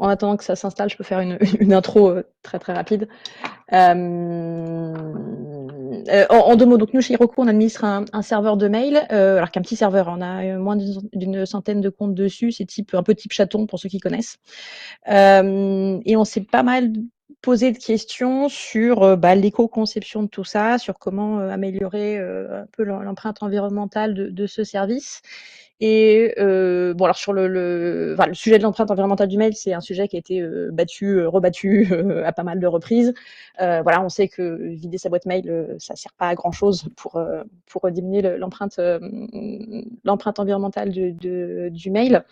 en attendant que ça s'installe, je peux faire une intro très très rapide. En 2 mots, donc nous chez Heroku, on administre un serveur de mail, alors qu'un petit serveur, on a moins d'une centaine de comptes dessus, c'est un peu type chaton pour ceux qui connaissent. Et on s'est pas mal posé de questions sur l'éco-conception de tout ça, sur comment améliorer un peu l'empreinte environnementale de ce service. Et alors sur le sujet de l'empreinte environnementale du mail, c'est un sujet qui a été battu, rebattu à pas mal de reprises. On sait que vider sa boîte mail, ça sert pas à grand chose pour diminuer l'empreinte environnementale du mail.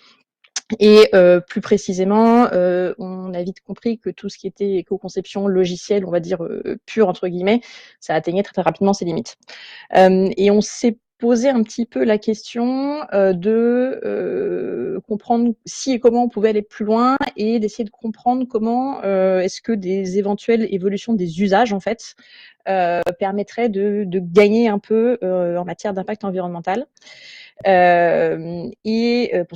Et plus précisément, on a vite compris que tout ce qui était éco-conception logicielle, on va dire pure entre guillemets, ça atteignait très, très rapidement ses limites. Et on s'est posé un petit peu la question de comprendre si et comment on pouvait aller plus loin et d'essayer de comprendre comment est-ce que des éventuelles évolutions des usages en fait permettraient de gagner un peu en matière d'impact environnemental. Pour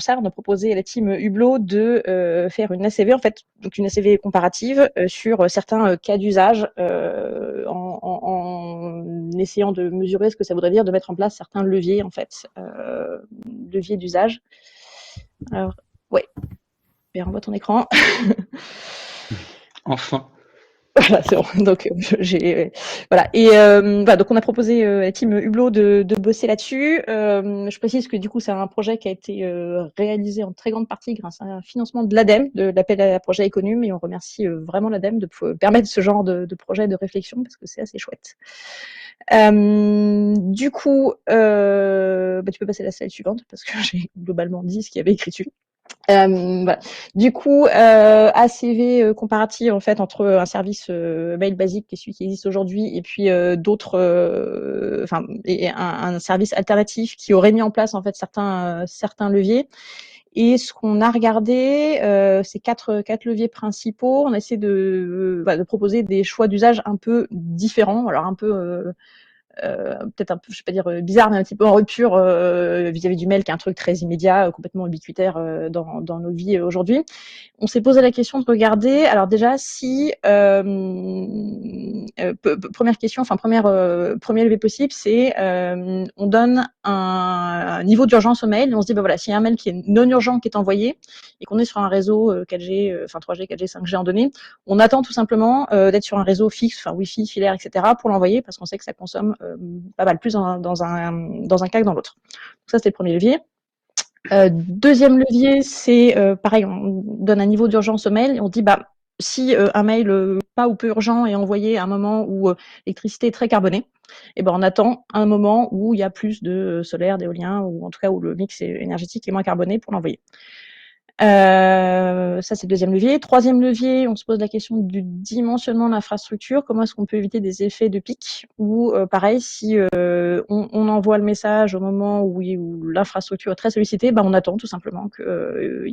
ça, on a proposé à la team Hublot de faire une ACV, en fait, donc une ACV comparative sur certains cas d'usage en essayant de mesurer ce que ça voudrait dire de mettre en place certains leviers, en fait, leviers d'usage. Alors, ouais, je renvoie ton écran. Enfin. Voilà, c'est bon. Donc voilà. Et donc on a proposé à la team Hublot de bosser là-dessus. Je précise que du coup c'est un projet qui a été réalisé en très grande partie grâce à un financement de l'ADEME, de l'appel à projet Econum, et on remercie vraiment l'ADEME de permettre ce genre de projet de réflexion parce que c'est assez chouette. Du coup, tu peux passer à la slide suivante parce que j'ai globalement dit ce qu'il y avait écrit dessus. Voilà. Du coup, ACV comparatif en fait entre un service mail basique qui est celui qui existe aujourd'hui et puis d'autres, et un service alternatif qui aurait mis en place en fait certains leviers. Et ce qu'on a regardé, c'est quatre leviers principaux. On a essayé de proposer des choix d'usage un peu différents, alors un peu peut-être un peu, je vais pas dire bizarre, mais un petit peu en rupture vis-à-vis du mail, qui est un truc très immédiat, complètement ubiquitaire dans nos vies aujourd'hui. On s'est posé la question de regarder, alors déjà, si première question, premier levier possible, c'est on donne un niveau d'urgence au mail, et on se dit, voilà, s'il y a un mail qui est non urgent qui est envoyé, et qu'on est sur un réseau 4G, 3G, 4G, 5G en données, on attend tout simplement d'être sur un réseau fixe, Wi-Fi, filaire, etc., pour l'envoyer, parce qu'on sait que ça consomme pas mal plus dans un cas que dans l'autre. Ça, c'était le premier levier. Deuxième levier, c'est pareil, on donne un niveau d'urgence au mail et on dit si un mail pas ou peu urgent est envoyé à un moment où l'électricité est très carbonée, et on attend un moment où il y a plus de solaire, d'éolien, ou en tout cas où le mix énergétique est moins carboné pour l'envoyer. Ça, c'est le deuxième levier. Troisième levier, on se pose la question du dimensionnement de l'infrastructure. Comment est-ce qu'on peut éviter des effets de pic? Ou pareil, si on envoie le message au moment où l'infrastructure est très sollicitée, on attend tout simplement que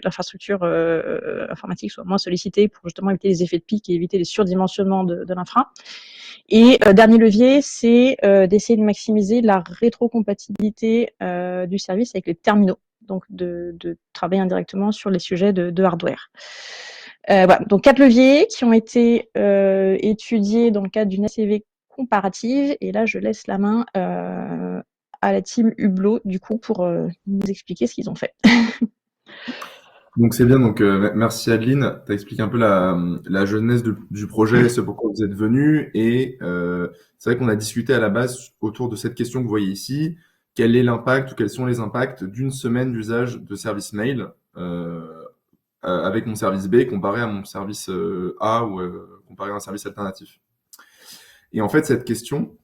l'infrastructure informatique soit moins sollicitée pour justement éviter les effets de pic et éviter les surdimensionnements de l'infra. Et dernier levier, c'est d'essayer de maximiser la rétrocompatibilité du service avec les terminaux, donc de travailler indirectement sur les sujets de hardware. Voilà, donc 4 leviers qui ont été étudiés dans le cadre d'une ACV comparative, et là je laisse la main à la team Hublot du coup pour nous expliquer ce qu'ils ont fait. Donc c'est bien, donc merci Adeline, tu as expliqué un peu la genèse du projet, ce pourquoi vous êtes venu, et c'est vrai qu'on a discuté à la base autour de cette question que vous voyez ici, quel est l'impact ou quels sont les impacts d'une semaine d'usage de service mail avec mon service B comparé à mon service A ou comparé à un service alternatif. Et en fait, cette question,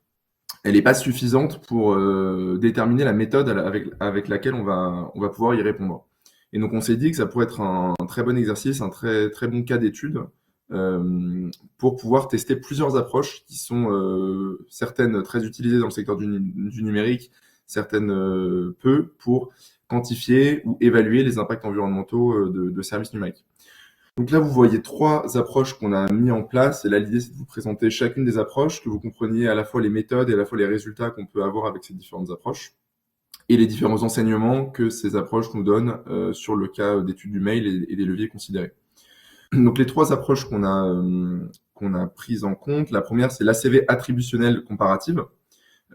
elle n'est pas suffisante pour déterminer la méthode avec laquelle on va pouvoir y répondre. Et donc, on s'est dit que ça pourrait être un très bon exercice, un très, très bon cas d'étude pour pouvoir tester plusieurs approches qui sont certaines très utilisées dans le secteur du numérique, certaines peu, pour quantifier ou évaluer les impacts environnementaux de services numériques. Donc là, vous voyez 3 approches qu'on a mis en place. Et là, l'idée, c'est de vous présenter chacune des approches, que vous compreniez à la fois les méthodes et à la fois les résultats qu'on peut avoir avec ces différentes approches, et les différents enseignements que ces approches nous donnent sur le cas d'études du mail et des leviers considérés. Donc les trois approches qu'on a prises en compte, la première c'est l'ACV attributionnelle comparative.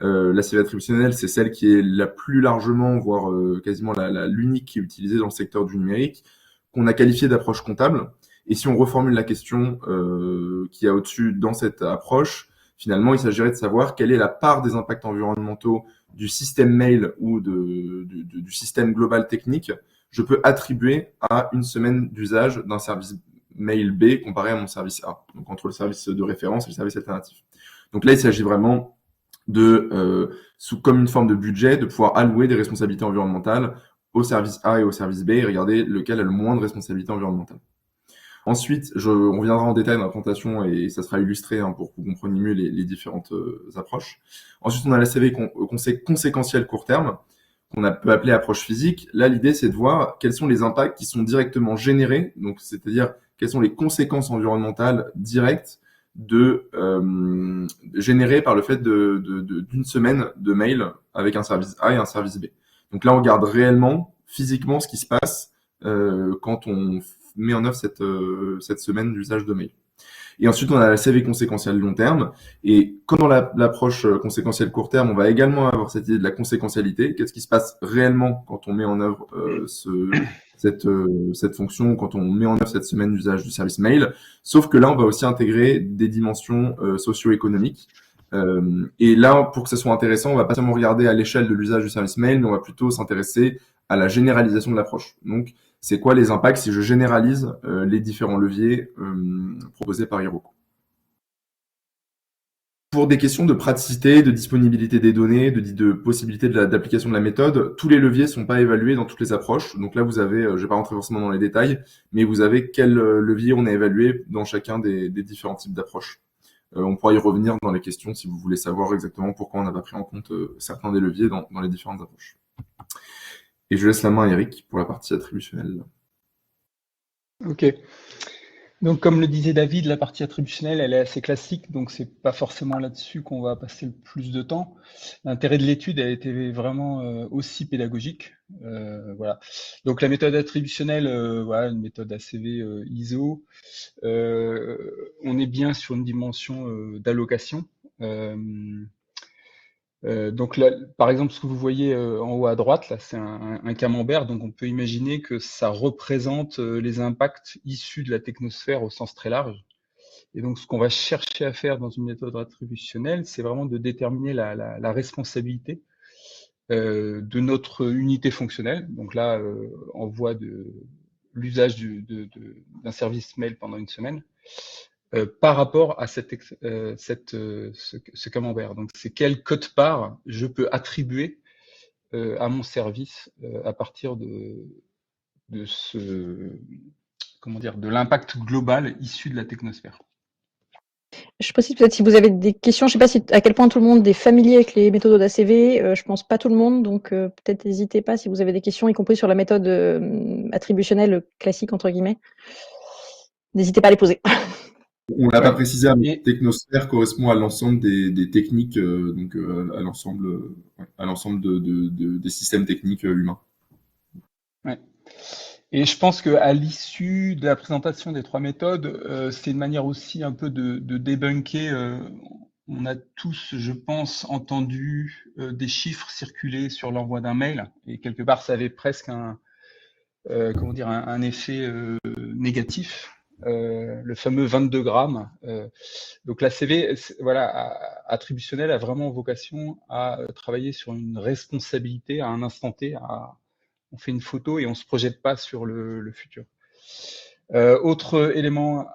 L'ACV attributionnelle, c'est celle qui est la plus largement, voire quasiment l'unique qui est utilisée dans le secteur du numérique, qu'on a qualifiée d'approche comptable. Et si on reformule la question qu'il y a au-dessus dans cette approche, finalement, il s'agirait de savoir quelle est la part des impacts environnementaux du système mail ou du système global technique je peux attribuer à une semaine d'usage d'un service mail B comparé à mon service A, donc entre le service de référence et le service alternatif. Donc là, il s'agit vraiment comme une forme de budget, de pouvoir allouer des responsabilités environnementales au service A et au service B et regarder lequel a le moins de responsabilités environnementales. Ensuite, on reviendra en détail dans la présentation et ça sera illustré pour que vous compreniez mieux les différentes approches. Ensuite, on a la CV conséquentielle court terme, qu'on peut appeler approche physique. Là, l'idée, c'est de voir quels sont les impacts qui sont directement générés, donc c'est-à-dire quelles sont les conséquences environnementales directes générées par le fait d'une semaine de mail avec un service A et un service B. Donc là, on regarde réellement, physiquement, ce qui se passe quand on met en œuvre cette semaine d'usage de mail. Et ensuite, on a la CV conséquentielle long terme. Et comme dans l'approche conséquentielle court terme, on va également avoir cette idée de la conséquentialité. Qu'est-ce qui se passe réellement quand on met en œuvre cette fonction, quand on met en œuvre cette semaine d'usage du service mail. Sauf que là, on va aussi intégrer des dimensions socio-économiques. Et là, pour que ce soit intéressant, on va pas seulement regarder à l'échelle de l'usage du service mail, mais on va plutôt s'intéresser à la généralisation de l'approche. Donc, c'est quoi les impacts si je généralise les différents leviers proposés par Heroku. Pour des questions de praticité, de disponibilité des données, de possibilité d'application de la méthode, tous les leviers sont pas évalués dans toutes les approches. Donc là, vous avez, je vais pas rentrer forcément dans les détails, mais vous avez quel levier on a évalué dans chacun des différents types d'approches. On pourra y revenir dans les questions si vous voulez savoir exactement pourquoi on n'a pas pris en compte certains des leviers dans les différentes approches. Et je laisse la main à Eric pour la partie attributionnelle. Ok. Donc, comme le disait David, la partie attributionnelle, elle est assez classique, donc c'est pas forcément là-dessus qu'on va passer le plus de temps. L'intérêt de l'étude a été vraiment aussi pédagogique. Voilà. Donc, la méthode attributionnelle, voilà, une méthode ACV ISO. On est bien sur une dimension d'allocation. Donc là, par exemple, ce que vous voyez en haut à droite, là, c'est un camembert. Donc on peut imaginer que ça représente les impacts issus de la technosphère au sens très large. Et donc ce qu'on va chercher à faire dans une méthode attributionnelle, c'est vraiment de déterminer la responsabilité de notre unité fonctionnelle. Donc là, on voit l'usage d'un service mail pendant une semaine. Par rapport à ce camembert. Donc, c'est quelle quote-part je peux attribuer à mon service à partir de l'impact global issu de la technosphère. Je précise peut-être si vous avez des questions, je ne sais pas à quel point tout le monde est familier avec les méthodes d'ACV, je pense pas tout le monde, donc peut-être n'hésitez pas si vous avez des questions, y compris sur la méthode attributionnelle classique, entre guillemets. N'hésitez pas à les poser. On l'a pas précisé, mais technosphère correspond à l'ensemble des techniques, donc à l'ensemble des systèmes techniques humains. Ouais. Et je pense qu'à l'issue de la présentation des trois méthodes, c'est une manière aussi un peu de débunker. On a tous, je pense, entendu des chiffres circuler sur l'envoi d'un mail, et quelque part, ça avait presque un effet négatif. Le fameux 22 grammes. Donc la CV, voilà, attributionnelle a vraiment vocation à travailler sur une responsabilité à un instant T. On fait une photo et on se projette pas sur le futur. Autre élément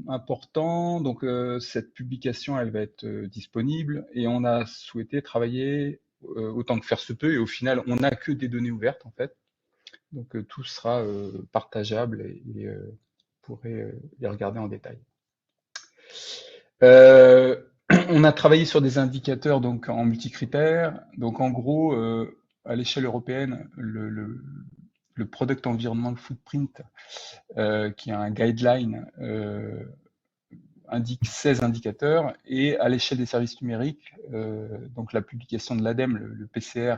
important, donc cette publication, elle va être disponible et on a souhaité travailler autant que faire se peut, et au final, on n'a que des données ouvertes en fait. Donc tout sera partageable et vous pourrez les regarder en détail. On a travaillé sur des indicateurs donc en multicritères. Donc en gros, à l'échelle européenne, le Product Environment Footprint, qui est un guideline, indique 16 indicateurs, et à l'échelle des services numériques, donc la publication de l'ADEME, le PCR,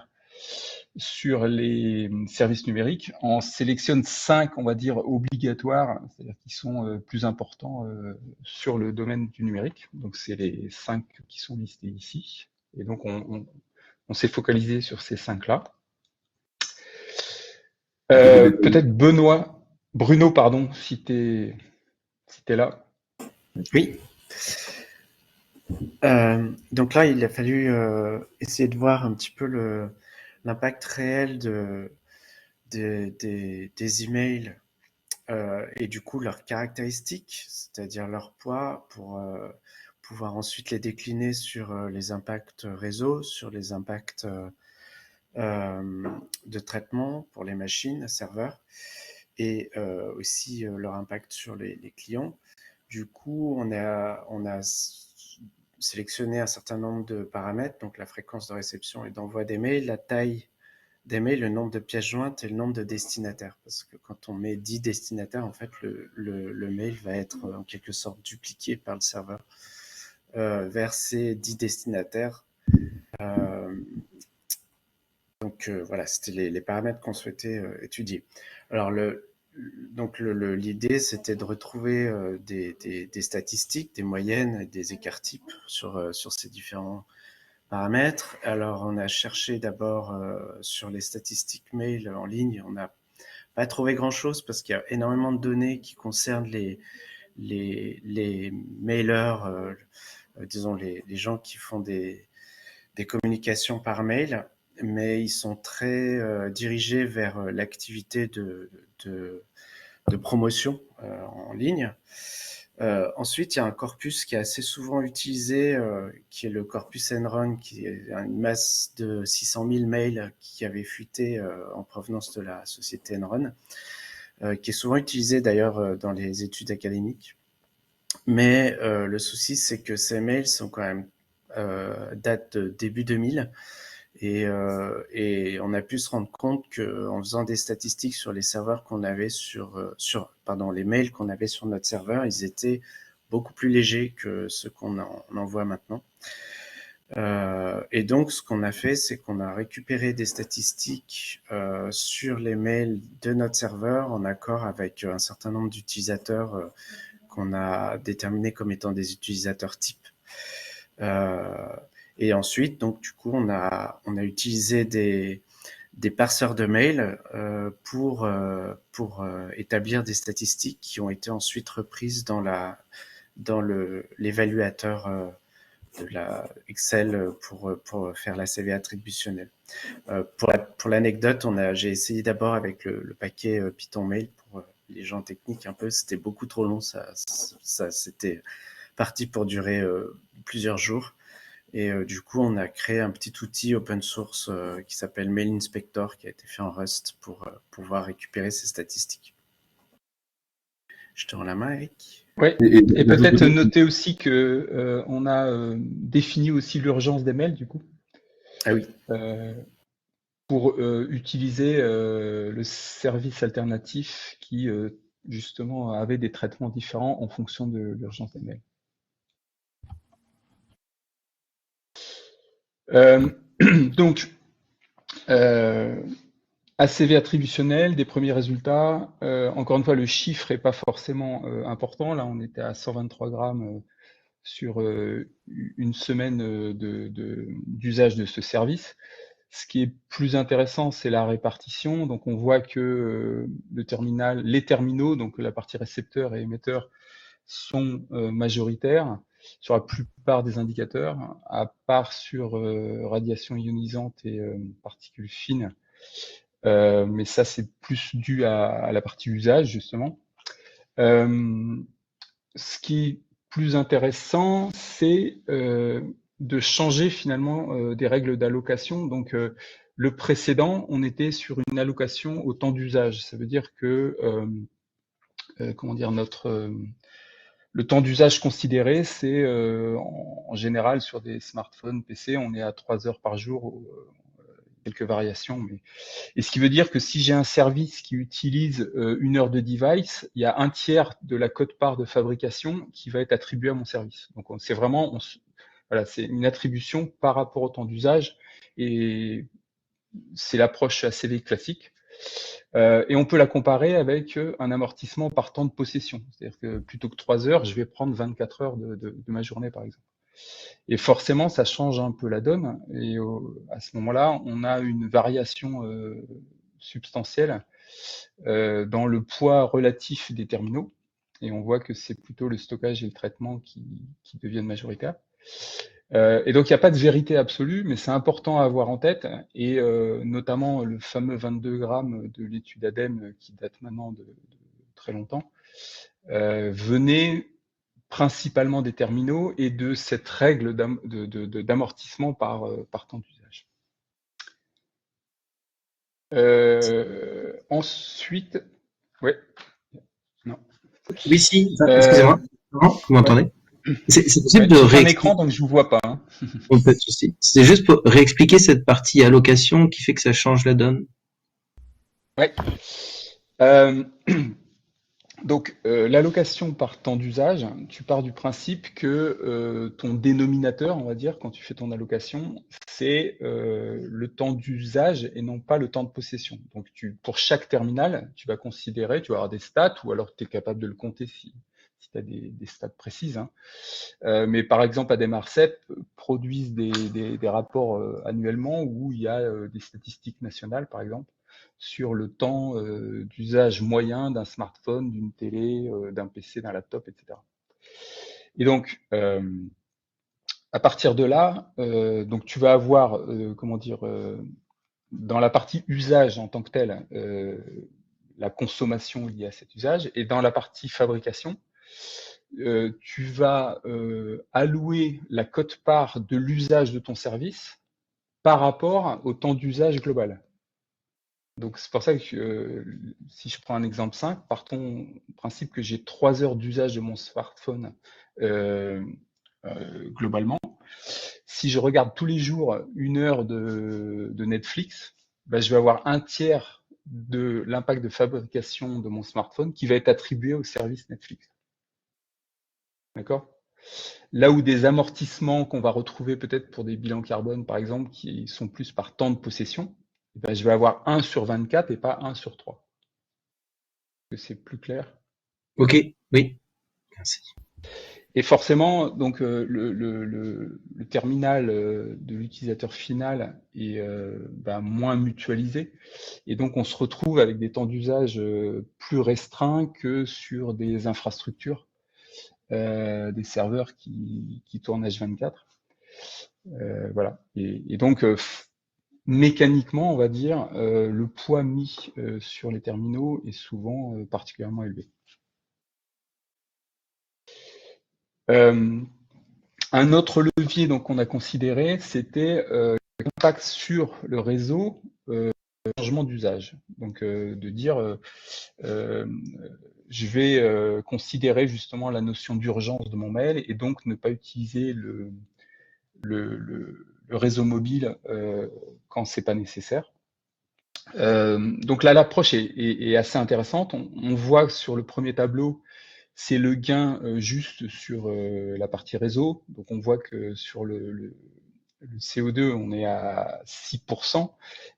sur les services numériques. On sélectionne 5, on va dire, obligatoires, c'est-à-dire qui sont plus importants sur le domaine du numérique. Donc, c'est les 5 qui sont listés ici. Et donc, on s'est focalisé sur ces 5-là. Peut-être Bruno, pardon, si tu es là. Oui. Donc là, il a fallu essayer de voir un petit peu l'impact réel des emails et du coup leurs caractéristiques, c'est-à-dire leur poids, pour pouvoir ensuite les décliner sur les impacts réseau, sur les impacts de traitement pour les machines, serveurs, et aussi leur impact sur les clients. Du coup, on a sélectionné un certain nombre de paramètres, donc la fréquence de réception et d'envoi des mails, la taille des mails, le nombre de pièces jointes et le nombre de destinataires. Parce que quand on met 10 destinataires, en fait, le mail va être en quelque sorte dupliqué par le serveur vers ces 10 destinataires. Donc voilà, c'était les paramètres qu'on souhaitait étudier. Alors l'idée, c'était de retrouver des statistiques, des moyennes, des écarts types sur ces différents paramètres. Alors, on a cherché d'abord sur les statistiques mail en ligne. On n'a pas trouvé grand-chose parce qu'il y a énormément de données qui concernent les mailers, disons les gens qui font des communications par mail, mais ils sont très dirigés vers l'activité de promotion en ligne. Ensuite, il y a un corpus qui est assez souvent utilisé, qui est le corpus Enron, qui est une masse de 600 000 mails qui avait fuité en provenance de la société Enron, qui est souvent utilisé d'ailleurs dans les études académiques. Mais le souci, c'est que ces mails sont quand même datent de début 2000. Et on a pu se rendre compte qu'en faisant des statistiques sur les serveurs qu'on avait les mails qu'on avait sur notre serveur, ils étaient beaucoup plus légers que ceux qu'on envoie maintenant. Et donc, ce qu'on a fait, c'est qu'on a récupéré des statistiques sur les mails de notre serveur en accord avec un certain nombre d'utilisateurs qu'on a déterminés comme étant des utilisateurs types. Et ensuite, donc du coup, on a utilisé des parseurs de mails pour établir des statistiques qui ont été ensuite reprises dans l'évaluateur de la Excel pour faire la CV attributionnelle. Pour l'anecdote, j'ai essayé d'abord avec le paquet Python Mail pour les gens techniques un peu. C'était beaucoup trop long, ça c'était parti pour durer plusieurs jours. Et du coup, on a créé un petit outil open source qui s'appelle Mail Inspector, qui a été fait en Rust pour pouvoir récupérer ces statistiques. Je te rends la main, Eric. Oui, et peut-être noter aussi que on a défini aussi l'urgence des mails, du coup. Ah oui. Pour utiliser le service alternatif qui, justement, avait des traitements différents en fonction de l'urgence des mails. Donc, ACV attributionnel, des premiers résultats. Encore une fois, le chiffre n'est pas forcément important. Là, on était à 123 grammes sur une semaine d'usage de ce service. Ce qui est plus intéressant, c'est la répartition. Donc, on voit que les terminaux, donc la partie récepteur et émetteur, sont majoritaires sur la plupart des indicateurs, à part sur radiation ionisante et particules fines. Mais ça, c'est plus dû à la partie usage, justement. Ce qui est plus intéressant, c'est de changer finalement des règles d'allocation. Donc, le précédent, on était sur une allocation au temps d'usage. Ça veut dire que, comment dire, le temps d'usage considéré, c'est en général sur des smartphones, PC, on est à 3 heures par jour, quelques variations. Et ce qui veut dire que si j'ai un service qui utilise 1 heure de device, il y a 1/3 de la quote-part de fabrication qui va être attribuée à mon service. Donc c'est vraiment, voilà, c'est une attribution par rapport au temps d'usage. Et c'est l'approche ACV classique. Et on peut la comparer avec un amortissement par temps de possession. C'est-à-dire que plutôt que 3 heures, je vais prendre 24 heures de ma journée, par exemple. Et forcément, ça change un peu la donne. Et à ce moment-là, on a une variation substantielle dans le poids relatif des terminaux. Et on voit que c'est plutôt le stockage et le traitement qui deviennent majoritaires. Et donc, il n'y a pas de vérité absolue, mais c'est important à avoir en tête. Et notamment, le fameux 22 grammes de l'étude ADEME, qui date maintenant de très longtemps, venait principalement des terminaux et de cette règle d'amortissement par temps d'usage. Ensuite, ouais, non. Oui, si, excusez-moi. Vous m'entendez? Ouais. C'est possible de J'ai un réexpliquer. écran, donc je vous vois pas. Hein. Oh, pas de souci. C'est juste pour réexpliquer cette partie allocation qui fait que ça change la donne. Ouais. Donc, l'allocation par temps d'usage, tu pars du principe que ton dénominateur, on va dire, quand tu fais ton allocation, c'est le temps d'usage et non pas le temps de possession. Donc, pour chaque terminal, tu vas considérer, tu vas avoir des stats, ou alors tu es capable de le compter si tu as des stats précises. Hein. Mais par exemple, ADEME-ARCEP produisent des rapports annuellement où il y a des statistiques nationales, par exemple, sur le temps d'usage moyen d'un smartphone, d'une télé, d'un PC, d'un laptop, etc. Et donc, à partir de là, donc tu vas avoir, comment dire, dans la partie usage en tant que tel, la consommation liée à cet usage, et dans la partie fabrication, tu vas allouer la quote-part de l'usage de ton service par rapport au temps d'usage global. Donc c'est pour ça que si je prends un exemple simple, partons du principe que j'ai 3 heures d'usage de mon smartphone globalement. Si je regarde tous les jours 1 heure de Netflix, ben, je vais avoir un tiers de l'impact de fabrication de mon smartphone qui va être attribué au service Netflix. D'accord? Là où des amortissements qu'on va retrouver peut-être pour des bilans carbone, par exemple, qui sont plus par temps de possession, eh ben, je vais avoir 1 sur 24 et pas 1 sur 3. Est-ce que c'est plus clair? Ok, oui. Merci. Et forcément, donc le terminal de l'utilisateur final est moins mutualisé. Et donc, on se retrouve avec des temps d'usage plus restreints que sur des infrastructures, des serveurs qui tournent H24. Voilà. Et donc, mécaniquement, on va dire, le poids mis sur les terminaux est souvent particulièrement élevé. Un autre levier donc qu'on a considéré, c'était l'impact sur le réseau, changement d'usage. Donc de dire, je vais considérer justement la notion d'urgence de mon mail et donc ne pas utiliser le réseau mobile quand c'est pas nécessaire. Donc là, l'approche est assez intéressante. On voit sur le premier tableau, c'est le gain juste sur la partie réseau. Donc on voit que sur le CO2, on est à 6%,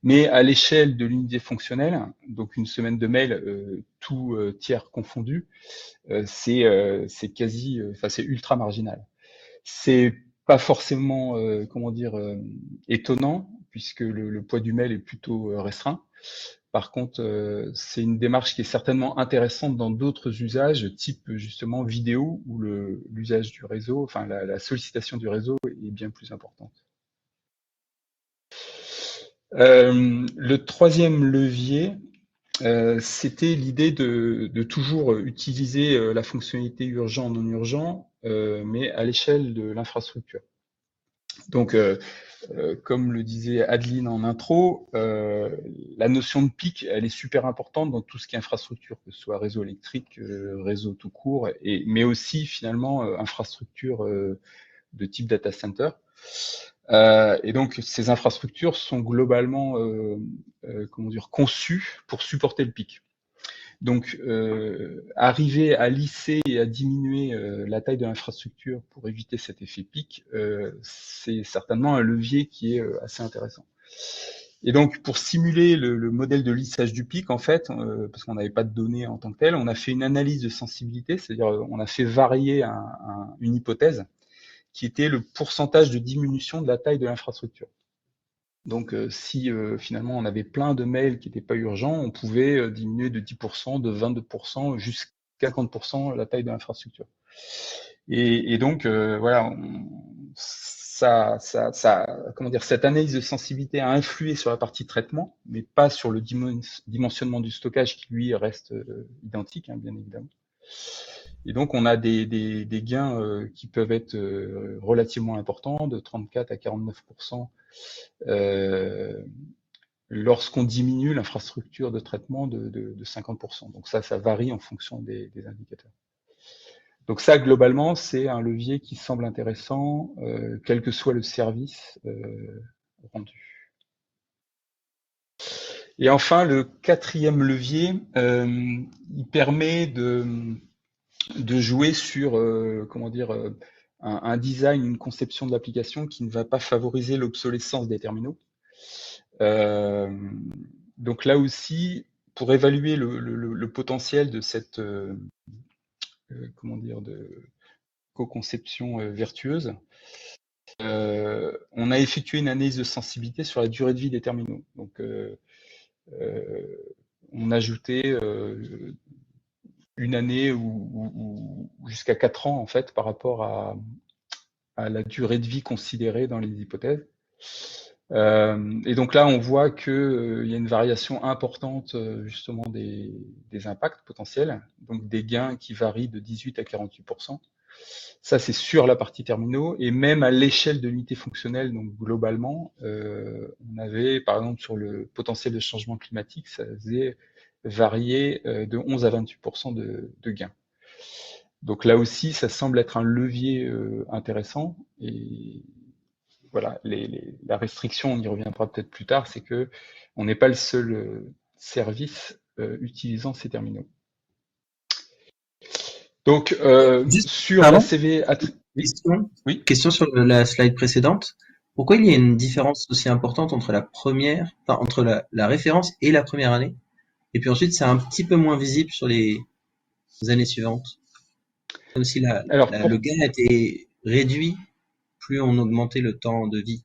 mais à l'échelle de l'unité fonctionnelle, donc une semaine de mail, tout tiers confondu, c'est quasi, enfin c'est ultra marginal. C'est pas forcément, comment dire, étonnant, puisque le poids du mail est plutôt restreint. Par contre, c'est une démarche qui est certainement intéressante dans d'autres usages, type justement vidéo, où l'usage du réseau, enfin la sollicitation du réseau est bien plus importante. Le troisième levier, c'était l'idée de toujours utiliser la fonctionnalité urgent, non urgent, mais à l'échelle de l'infrastructure. Donc, comme le disait Adeline en intro, la notion de pic, elle est super importante dans tout ce qui est infrastructure, que ce soit réseau électrique, réseau tout court, mais aussi finalement infrastructure de type data center. Et donc, ces infrastructures sont globalement comment dire, conçues pour supporter le pic. Donc, arriver à lisser et à diminuer la taille de l'infrastructure pour éviter cet effet pic, c'est certainement un levier qui est assez intéressant. Et donc, pour simuler le modèle de lissage du pic, en fait, parce qu'on n'avait pas de données en tant que telles, on a fait une analyse de sensibilité, c'est-à-dire on a fait varier une hypothèse qui était le pourcentage de diminution de la taille de l'infrastructure. Donc, si finalement on avait plein de mails qui n'étaient pas urgents, on pouvait diminuer de 10%, de 22%, jusqu'à 50% la taille de l'infrastructure. Et donc, voilà, comment dire, cette analyse de sensibilité a influé sur la partie traitement, mais pas sur le dimensionnement du stockage qui, lui, reste identique, hein, bien évidemment. Et donc, on a des gains qui peuvent être relativement importants, de 34 à 49%, lorsqu'on diminue l'infrastructure de traitement de 50%. Donc ça varie en fonction des indicateurs. Donc ça, globalement, c'est un levier qui semble intéressant, quel que soit le service rendu. Et enfin, le quatrième levier, il permet de jouer sur, comment dire, un design, une conception de l'application qui ne va pas favoriser l'obsolescence des terminaux. Donc là aussi, pour évaluer le potentiel de cette comment dire, de co-conception vertueuse, on a effectué une analyse de sensibilité sur la durée de vie des terminaux. Donc on a ajouté une année ou jusqu'à 4 ans en fait par rapport à la durée de vie considérée dans les hypothèses. Et donc là, on voit qu'il y a une variation importante justement des impacts potentiels, donc des gains qui varient de 18 à 48%. Ça, c'est sur la partie terminaux, et même à l'échelle de l'unité fonctionnelle, donc globalement, on avait, par exemple, sur le potentiel de changement climatique, ça faisait varier de 11 à 28% de gains. Donc là aussi, ça semble être un levier intéressant, et voilà, la restriction, on y reviendra peut-être plus tard, c'est que on n'est pas le seul service utilisant ces terminaux. Donc, sur la CV... Oui. Question sur la slide précédente. Pourquoi il y a une différence aussi importante entre entre la référence et la première année? Et puis ensuite, c'est un petit peu moins visible sur les années suivantes. Comme si le gain a été réduit plus on augmentait le temps de vie.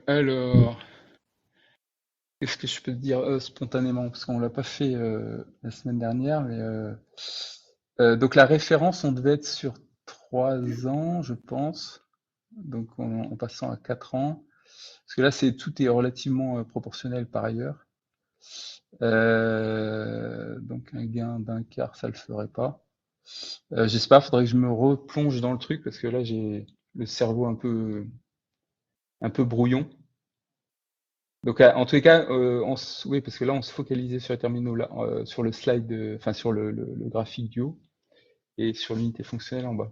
Alors, qu'est-ce que je peux te dire spontanément, parce qu'on l'a pas fait la semaine dernière, mais donc la référence, on devait être sur 3 ans, je pense, donc en passant à 4 ans, parce que là, tout est relativement proportionnel par ailleurs. Donc un gain d'un quart, ça le ferait pas. J'espère, faudrait que je me replonge dans le truc, parce que là, j'ai le cerveau un peu brouillon. Donc, en tous les cas, oui, parce que là, on se focalisait sur les terminaux, là, sur le slide, enfin, sur le graphique du haut, et sur l'unité fonctionnelle en bas.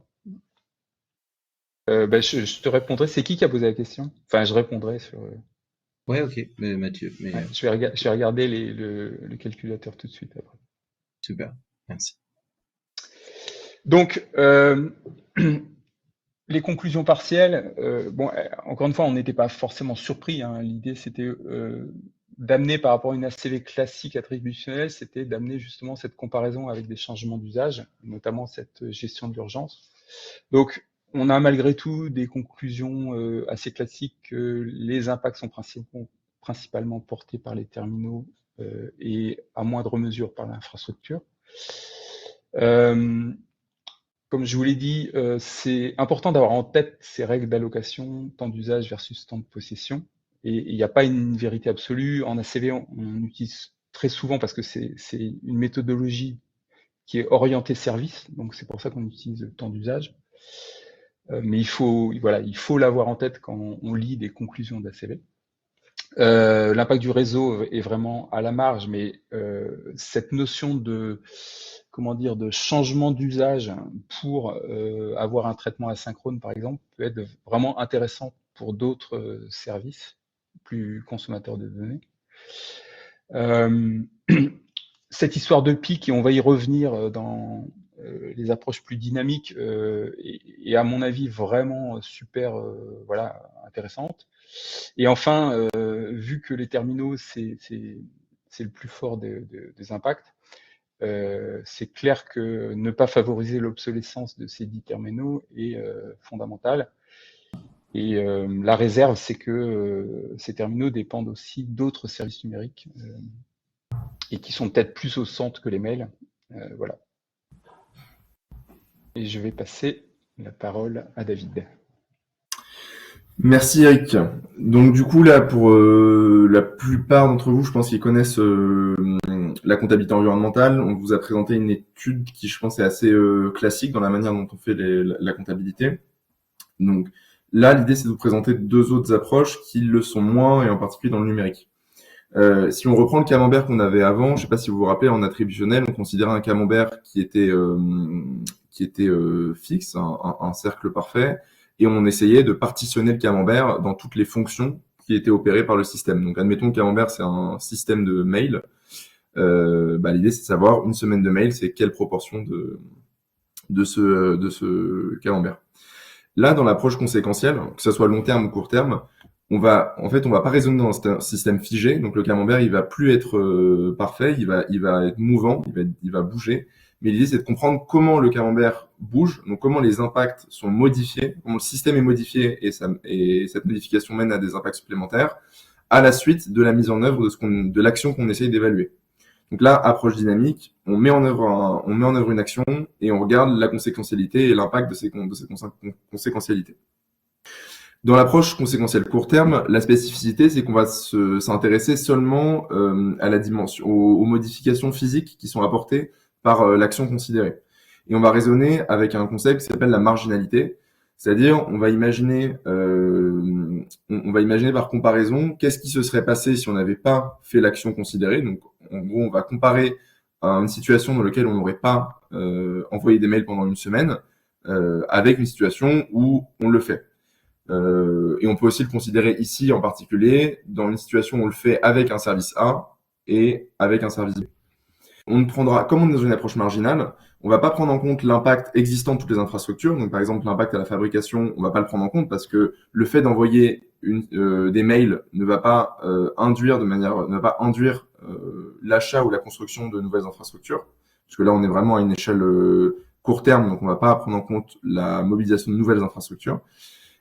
Je te répondrai. C'est qui a posé la question? Enfin, je répondrai sur. Ouais, ok, mais Mathieu. Mais... Ouais, je vais regarder le calculateur tout de suite après. Super, merci. Donc, les conclusions partielles, bon, encore une fois, on n'était pas forcément surpris, hein. L'idée, c'était d'amener par rapport à une ACV classique attributionnelle, c'était d'amener justement cette comparaison avec des changements d'usage, notamment cette gestion de l'urgence. Donc, on a malgré tout des conclusions assez classiques que les impacts sont principalement portés par les terminaux et à moindre mesure par l'infrastructure. Comme je vous l'ai dit, c'est important d'avoir en tête ces règles d'allocation, temps d'usage versus temps de possession. Et il n'y a pas une vérité absolue. En ACV, on utilise très souvent, parce que c'est une méthodologie qui est orientée service, donc c'est pour ça qu'on utilise le temps d'usage. Mais il faut l'avoir en tête quand on lit des conclusions d'ACV. L'impact du réseau est vraiment à la marge, mais cette notion de changement d'usage pour avoir un traitement asynchrone, par exemple, peut être vraiment intéressant pour d'autres services plus consommateurs de données. Cette histoire de pic, et on va y revenir dans les approches plus dynamiques, est à mon avis vraiment super intéressante. Et enfin, vu que les terminaux, c'est le plus fort des impacts, c'est clair que ne pas favoriser l'obsolescence de ces 10 terminaux est fondamental. Et la réserve, c'est que ces terminaux dépendent aussi d'autres services numériques et qui sont peut-être plus au centre que les mails. Voilà. Et je vais passer la parole à David. Merci Eric. Donc du coup là pour la plupart d'entre vous, je pense qu'ils connaissent la comptabilité environnementale. On vous a présenté une étude qui je pense est assez classique dans la manière dont on fait la comptabilité. Donc là l'idée c'est de vous présenter deux autres approches qui le sont moins et en particulier dans le numérique. Si on reprend le camembert qu'on avait avant, je sais pas si vous vous rappelez, en attributionnel, on considérait un camembert qui était fixe, un cercle parfait, et on essayait de partitionner le camembert dans toutes les fonctions qui étaient opérées par le système. Donc, admettons que camembert, c'est un système de mail. L'idée, c'est de savoir une semaine de mail, c'est quelle proportion de ce camembert. Là, dans l'approche conséquentielle, que ce soit long terme ou court terme, on va pas raisonner dans un système figé. Donc, le camembert, il va plus être parfait, il va être mouvant, il va bouger. Mais l'idée, c'est de comprendre comment le camembert bouge, donc comment les impacts sont modifiés, comment le système est modifié et cette modification mène à des impacts supplémentaires à la suite de la mise en œuvre de l'action qu'on essaye d'évaluer. Donc là, approche dynamique, on met en œuvre une action et on regarde la conséquentialité et l'impact de ces conséquentialités. Dans l'approche conséquentielle court terme, la spécificité, c'est qu'on va s'intéresser seulement à la dimension, aux modifications physiques qui sont apportées par l'action considérée. Et on va raisonner avec un concept qui s'appelle la marginalité, c'est-à-dire on va imaginer par comparaison qu'est-ce qui se serait passé si on n'avait pas fait l'action considérée. Donc en gros, on va comparer à une situation dans laquelle on n'aurait pas envoyé des mails pendant une semaine avec une situation où on le fait. Et on peut aussi le considérer ici en particulier dans une situation où on le fait avec un service A et avec un service B. On prendra, comme on est dans une approche marginale, on va pas prendre en compte l'impact existant de toutes les infrastructures. Donc, par exemple, l'impact à la fabrication, on va pas le prendre en compte parce que le fait d'envoyer des mails ne va pas induire l'achat ou la construction de nouvelles infrastructures. Parce que là, on est vraiment à une échelle court terme, donc on va pas prendre en compte la mobilisation de nouvelles infrastructures.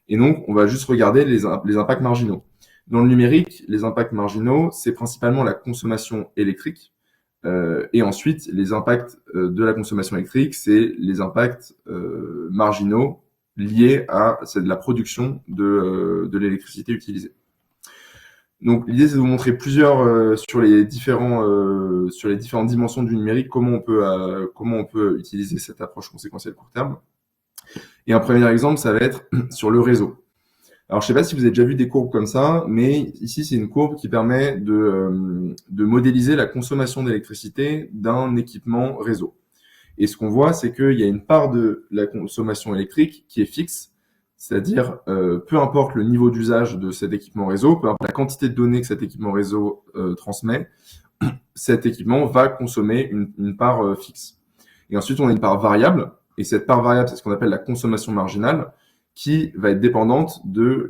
Et donc, on va juste regarder les impacts marginaux. Dans le numérique, les impacts marginaux, c'est principalement la consommation électrique. Et ensuite, les impacts de la consommation électrique, c'est les impacts marginaux liés à la production de l'électricité utilisée. Donc, l'idée, c'est de vous montrer plusieurs sur les différentes dimensions du numérique comment on peut utiliser cette approche conséquentielle court terme. Et un premier exemple, ça va être sur le réseau. Alors, je sais pas si vous avez déjà vu des courbes comme ça, mais ici, c'est une courbe qui permet de modéliser la consommation d'électricité d'un équipement réseau. Et ce qu'on voit, c'est qu'il y a une part de la consommation électrique qui est fixe, c'est-à-dire peu importe le niveau d'usage de cet équipement réseau, peu importe la quantité de données que cet équipement réseau transmet, cet équipement va consommer une part fixe. Et ensuite, on a une part variable, et cette part variable, c'est ce qu'on appelle la consommation marginale, qui va être dépendante de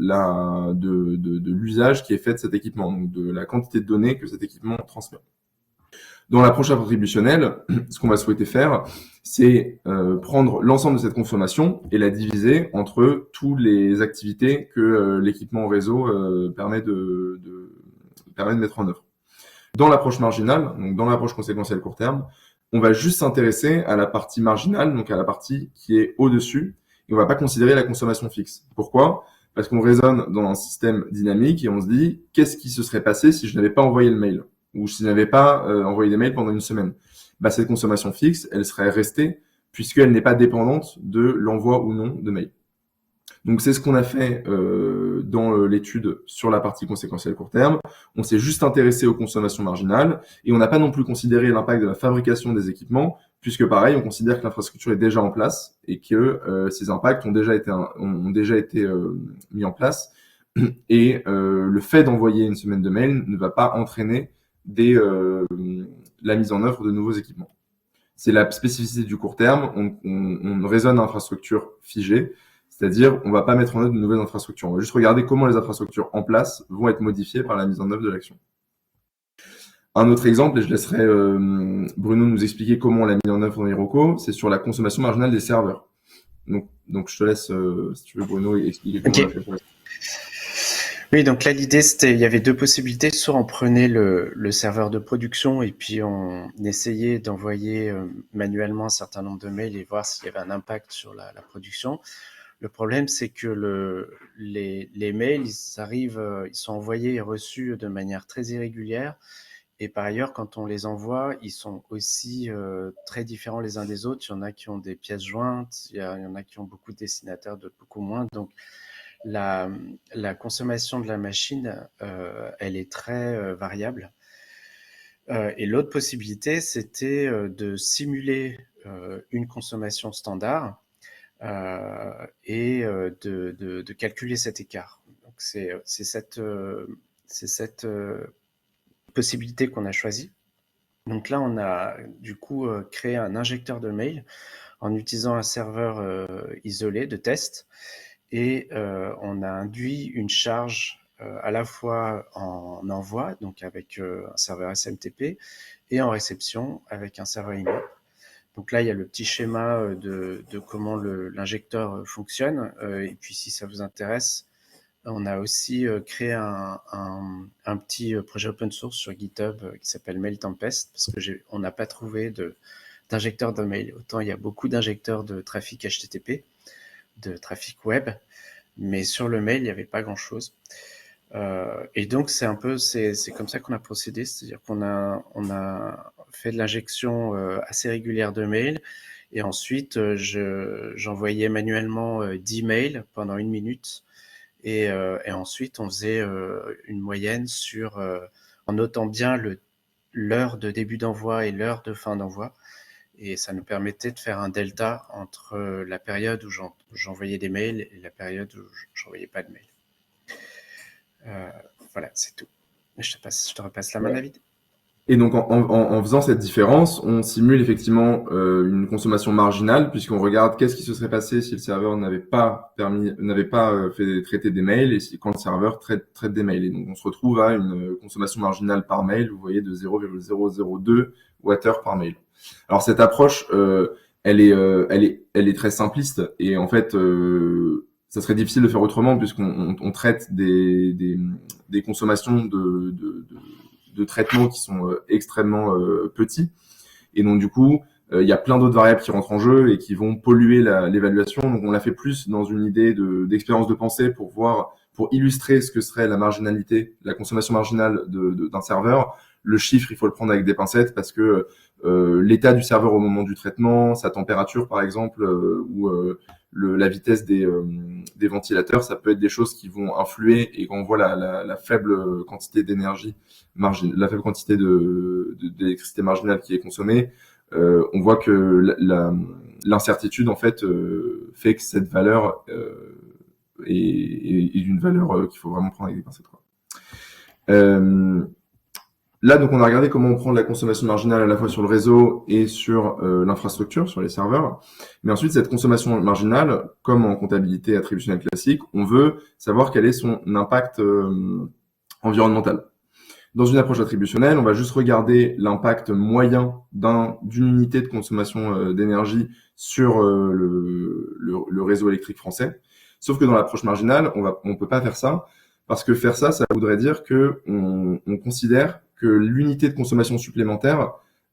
l'usage qui est fait de cet équipement, donc de la quantité de données que cet équipement transmet. Dans l'approche attributionnelle, ce qu'on va souhaiter faire, c'est prendre l'ensemble de cette consommation et la diviser entre toutes les activités que l'équipement réseau permet de mettre en œuvre. Dans l'approche marginale, donc dans l'approche conséquentielle court terme, on va juste s'intéresser à la partie marginale, donc à la partie qui est au-dessus, et on va pas considérer la consommation fixe. Pourquoi ? Parce qu'on raisonne dans un système dynamique et on se dit qu'est-ce qui se serait passé si je n'avais pas envoyé le mail ou si je n'avais pas envoyé des mails pendant une semaine. Cette consommation fixe, elle serait restée puisqu'elle n'est pas dépendante de l'envoi ou non de mails. Donc c'est ce qu'on a fait dans l'étude sur la partie conséquentielle court terme. On s'est juste intéressé aux consommations marginales et on n'a pas non plus considéré l'impact de la fabrication des équipements, puisque pareil, on considère que l'infrastructure est déjà en place et que ces impacts ont déjà été mis en place. Et le fait d'envoyer une semaine de mail ne va pas entraîner la mise en œuvre de nouveaux équipements. C'est la spécificité du court terme. On raisonne à infrastructure figée. C'est-à-dire, on va pas mettre en œuvre de nouvelles infrastructures. On va juste regarder comment les infrastructures en place vont être modifiées par la mise en œuvre de l'action. Un autre exemple, et je laisserai Bruno nous expliquer comment on l'a mis en œuvre dans Heroku, c'est sur la consommation marginale des serveurs. Donc je te laisse, si tu veux, Bruno, expliquer comment on l'a fait pour ça. Oui, donc là, l'idée, c'était, il y avait deux possibilités. Soit on prenait le serveur de production et puis on essayait d'envoyer manuellement un certain nombre de mails et voir s'il y avait un impact sur la production. Le problème, c'est que les mails, ils arrivent, ils sont envoyés et reçus de manière très irrégulière. Et par ailleurs, quand on les envoie, ils sont aussi très différents les uns des autres. Il y en a qui ont des pièces jointes, il y en a qui ont beaucoup de destinataires, d'autres beaucoup moins. Donc, la consommation de la machine, elle est très variable. Et l'autre possibilité, c'était de simuler une consommation standard et de calculer cet écart. Donc, c'est cette possibilité qu'on a choisie. Donc là, on a du coup créé un injecteur de mail en utilisant un serveur isolé de test et on a induit une charge à la fois en envoi, donc avec un serveur SMTP, et en réception avec un serveur email. Donc là, il y a le petit schéma de comment l'injecteur fonctionne. Et puis, si ça vous intéresse, on a aussi créé un petit projet open source sur GitHub qui s'appelle Mail Tempest, parce que on n'a pas trouvé d'injecteur de mail. Autant il y a beaucoup d'injecteurs de trafic HTTP, de trafic web, mais sur le mail, il n'y avait pas grand-chose. Et donc, c'est comme ça qu'on a procédé, c'est-à-dire qu'on a fait de l'injection assez régulière de mails, et ensuite, j'envoyais manuellement 10 mails pendant 1 minute, et ensuite, on faisait une moyenne en notant bien l'heure de début d'envoi et l'heure de fin d'envoi. Et ça nous permettait de faire un delta entre la période où j'envoyais des mails et la période où j'envoyais pas de mails. Voilà, c'est tout. Je te repasse la main, David. Et donc, en faisant cette différence, on simule effectivement une consommation marginale, puisqu'on regarde qu'est-ce qui se serait passé si le serveur n'avait pas fait traiter des mails et quand le serveur traite des mails. Et donc, on se retrouve à une consommation marginale par mail, vous voyez, de 0,002 Wh par mail. Alors, cette approche, elle est très simpliste et en fait, ça serait difficile de faire autrement puisqu'on traite des consommations de traitements qui sont extrêmement petits. Et donc, du coup, il y a plein d'autres variables qui rentrent en jeu et qui vont polluer l'évaluation. Donc, on l'a fait plus dans une idée d'expérience de pensée pour illustrer ce que serait la marginalité, la consommation marginale d'un serveur. Le chiffre, il faut le prendre avec des pincettes parce que l'état du serveur au moment du traitement, sa température, par exemple, ou la vitesse des ventilateurs, ça peut être des choses qui vont influer. Et quand on voit la faible quantité d'énergie, la faible quantité d'électricité marginale qui est consommée, on voit que l'incertitude en fait fait que cette valeur est une valeur qu'il faut vraiment prendre avec des pincettes, quoi. Là, donc, on a regardé comment on prend la consommation marginale à la fois sur le réseau et sur l'infrastructure, sur les serveurs. Mais ensuite, cette consommation marginale, comme en comptabilité attributionnelle classique, on veut savoir quel est son impact environnemental. Dans une approche attributionnelle, on va juste regarder l'impact moyen d'une unité de consommation d'énergie sur le réseau électrique français. Sauf que dans l'approche marginale, on peut pas faire ça, parce que faire ça, ça voudrait dire que on considère que l'unité de consommation supplémentaire,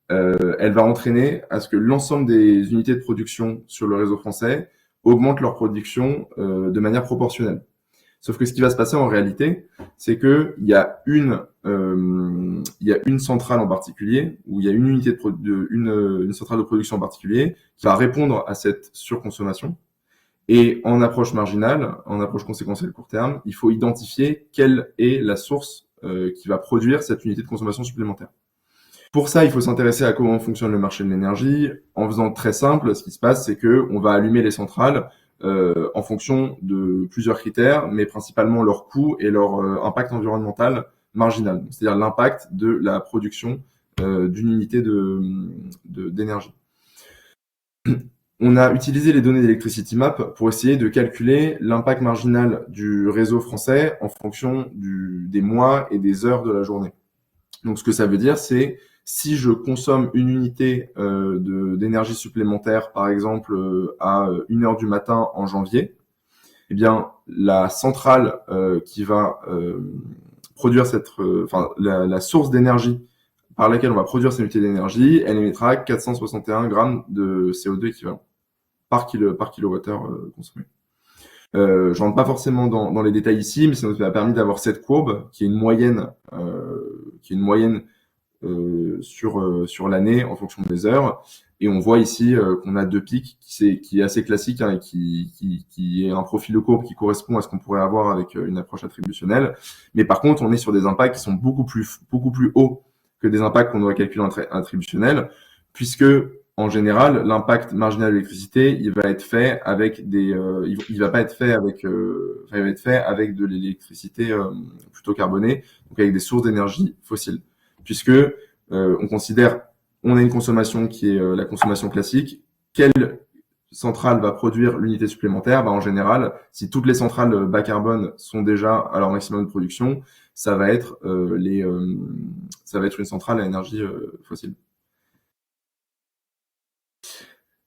elle va entraîner à ce que l'ensemble des unités de production sur le réseau français augmentent leur production de manière proportionnelle. Sauf que ce qui va se passer en réalité, c'est que il y a une centrale en particulier, ou il y a une unité une centrale de production en particulier qui va répondre à cette surconsommation. Et en approche marginale, en approche conséquentielle court terme, il faut identifier quelle est la source qui va produire cette unité de consommation supplémentaire. Pour ça, il faut s'intéresser à comment fonctionne le marché de l'énergie. En faisant très simple, ce qui se passe, c'est que on va allumer les centrales en fonction de plusieurs critères, mais principalement leur coût et leur impact environnemental marginal, c'est-à-dire l'impact de la production d'une unité d'énergie. on a utilisé les données d'Electricity Map pour essayer de calculer l'impact marginal du réseau français en fonction des mois et des heures de la journée. Donc, ce que ça veut dire, c'est si je consomme une unité d'énergie supplémentaire, par exemple à 1h du matin en janvier, eh bien, la centrale qui va produire la source d'énergie par laquelle on va produire cette unité d'énergie, elle émettra 461 grammes de CO2 équivalent par kilowattheure consommé. Je rentre pas forcément dans les détails ici, mais ça nous a permis d'avoir cette courbe qui est une moyenne, sur l'année en fonction des heures. Et on voit ici qu'on a 2 pics qui est assez classique, hein, et qui est un profil de courbe qui correspond à ce qu'on pourrait avoir avec une approche attributionnelle. Mais par contre, on est sur des impacts qui sont beaucoup plus hauts que des impacts qu'on doit calculer en attributionnel, puisque en général, l'impact marginal de l'électricité, il va être fait avec il va être fait avec de l'électricité plutôt carbonée, donc avec des sources d'énergie fossiles, puisque on a une consommation qui est la consommation classique. Quelle centrale va produire l'unité supplémentaire? En général, si toutes les centrales bas carbone sont déjà à leur maximum de production, ça va être une centrale à énergie fossile.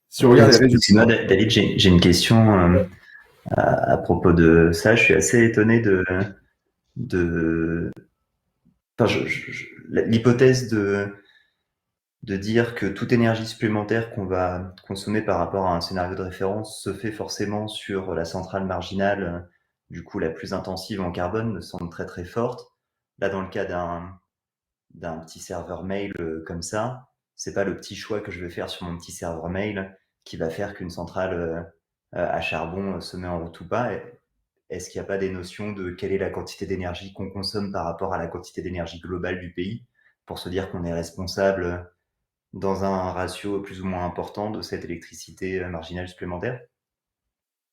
Si on regarde les résultats. Excuse-moi, David, j'ai une question à propos de ça. Je suis assez étonné l'hypothèse de dire que toute énergie supplémentaire qu'on va consommer par rapport à un scénario de référence se fait forcément sur la centrale marginale, du coup la plus intensive en carbone, me semble très très forte. Là, dans le cas d'un petit serveur mail comme ça, c'est pas le petit choix que je vais faire sur mon petit serveur mail qui va faire qu'une centrale à charbon se met en route ou pas. Est-ce qu'il n'y a pas des notions de quelle est la quantité d'énergie qu'on consomme par rapport à la quantité d'énergie globale du pays pour se dire qu'on est responsable dans un ratio plus ou moins important de cette électricité marginale supplémentaire?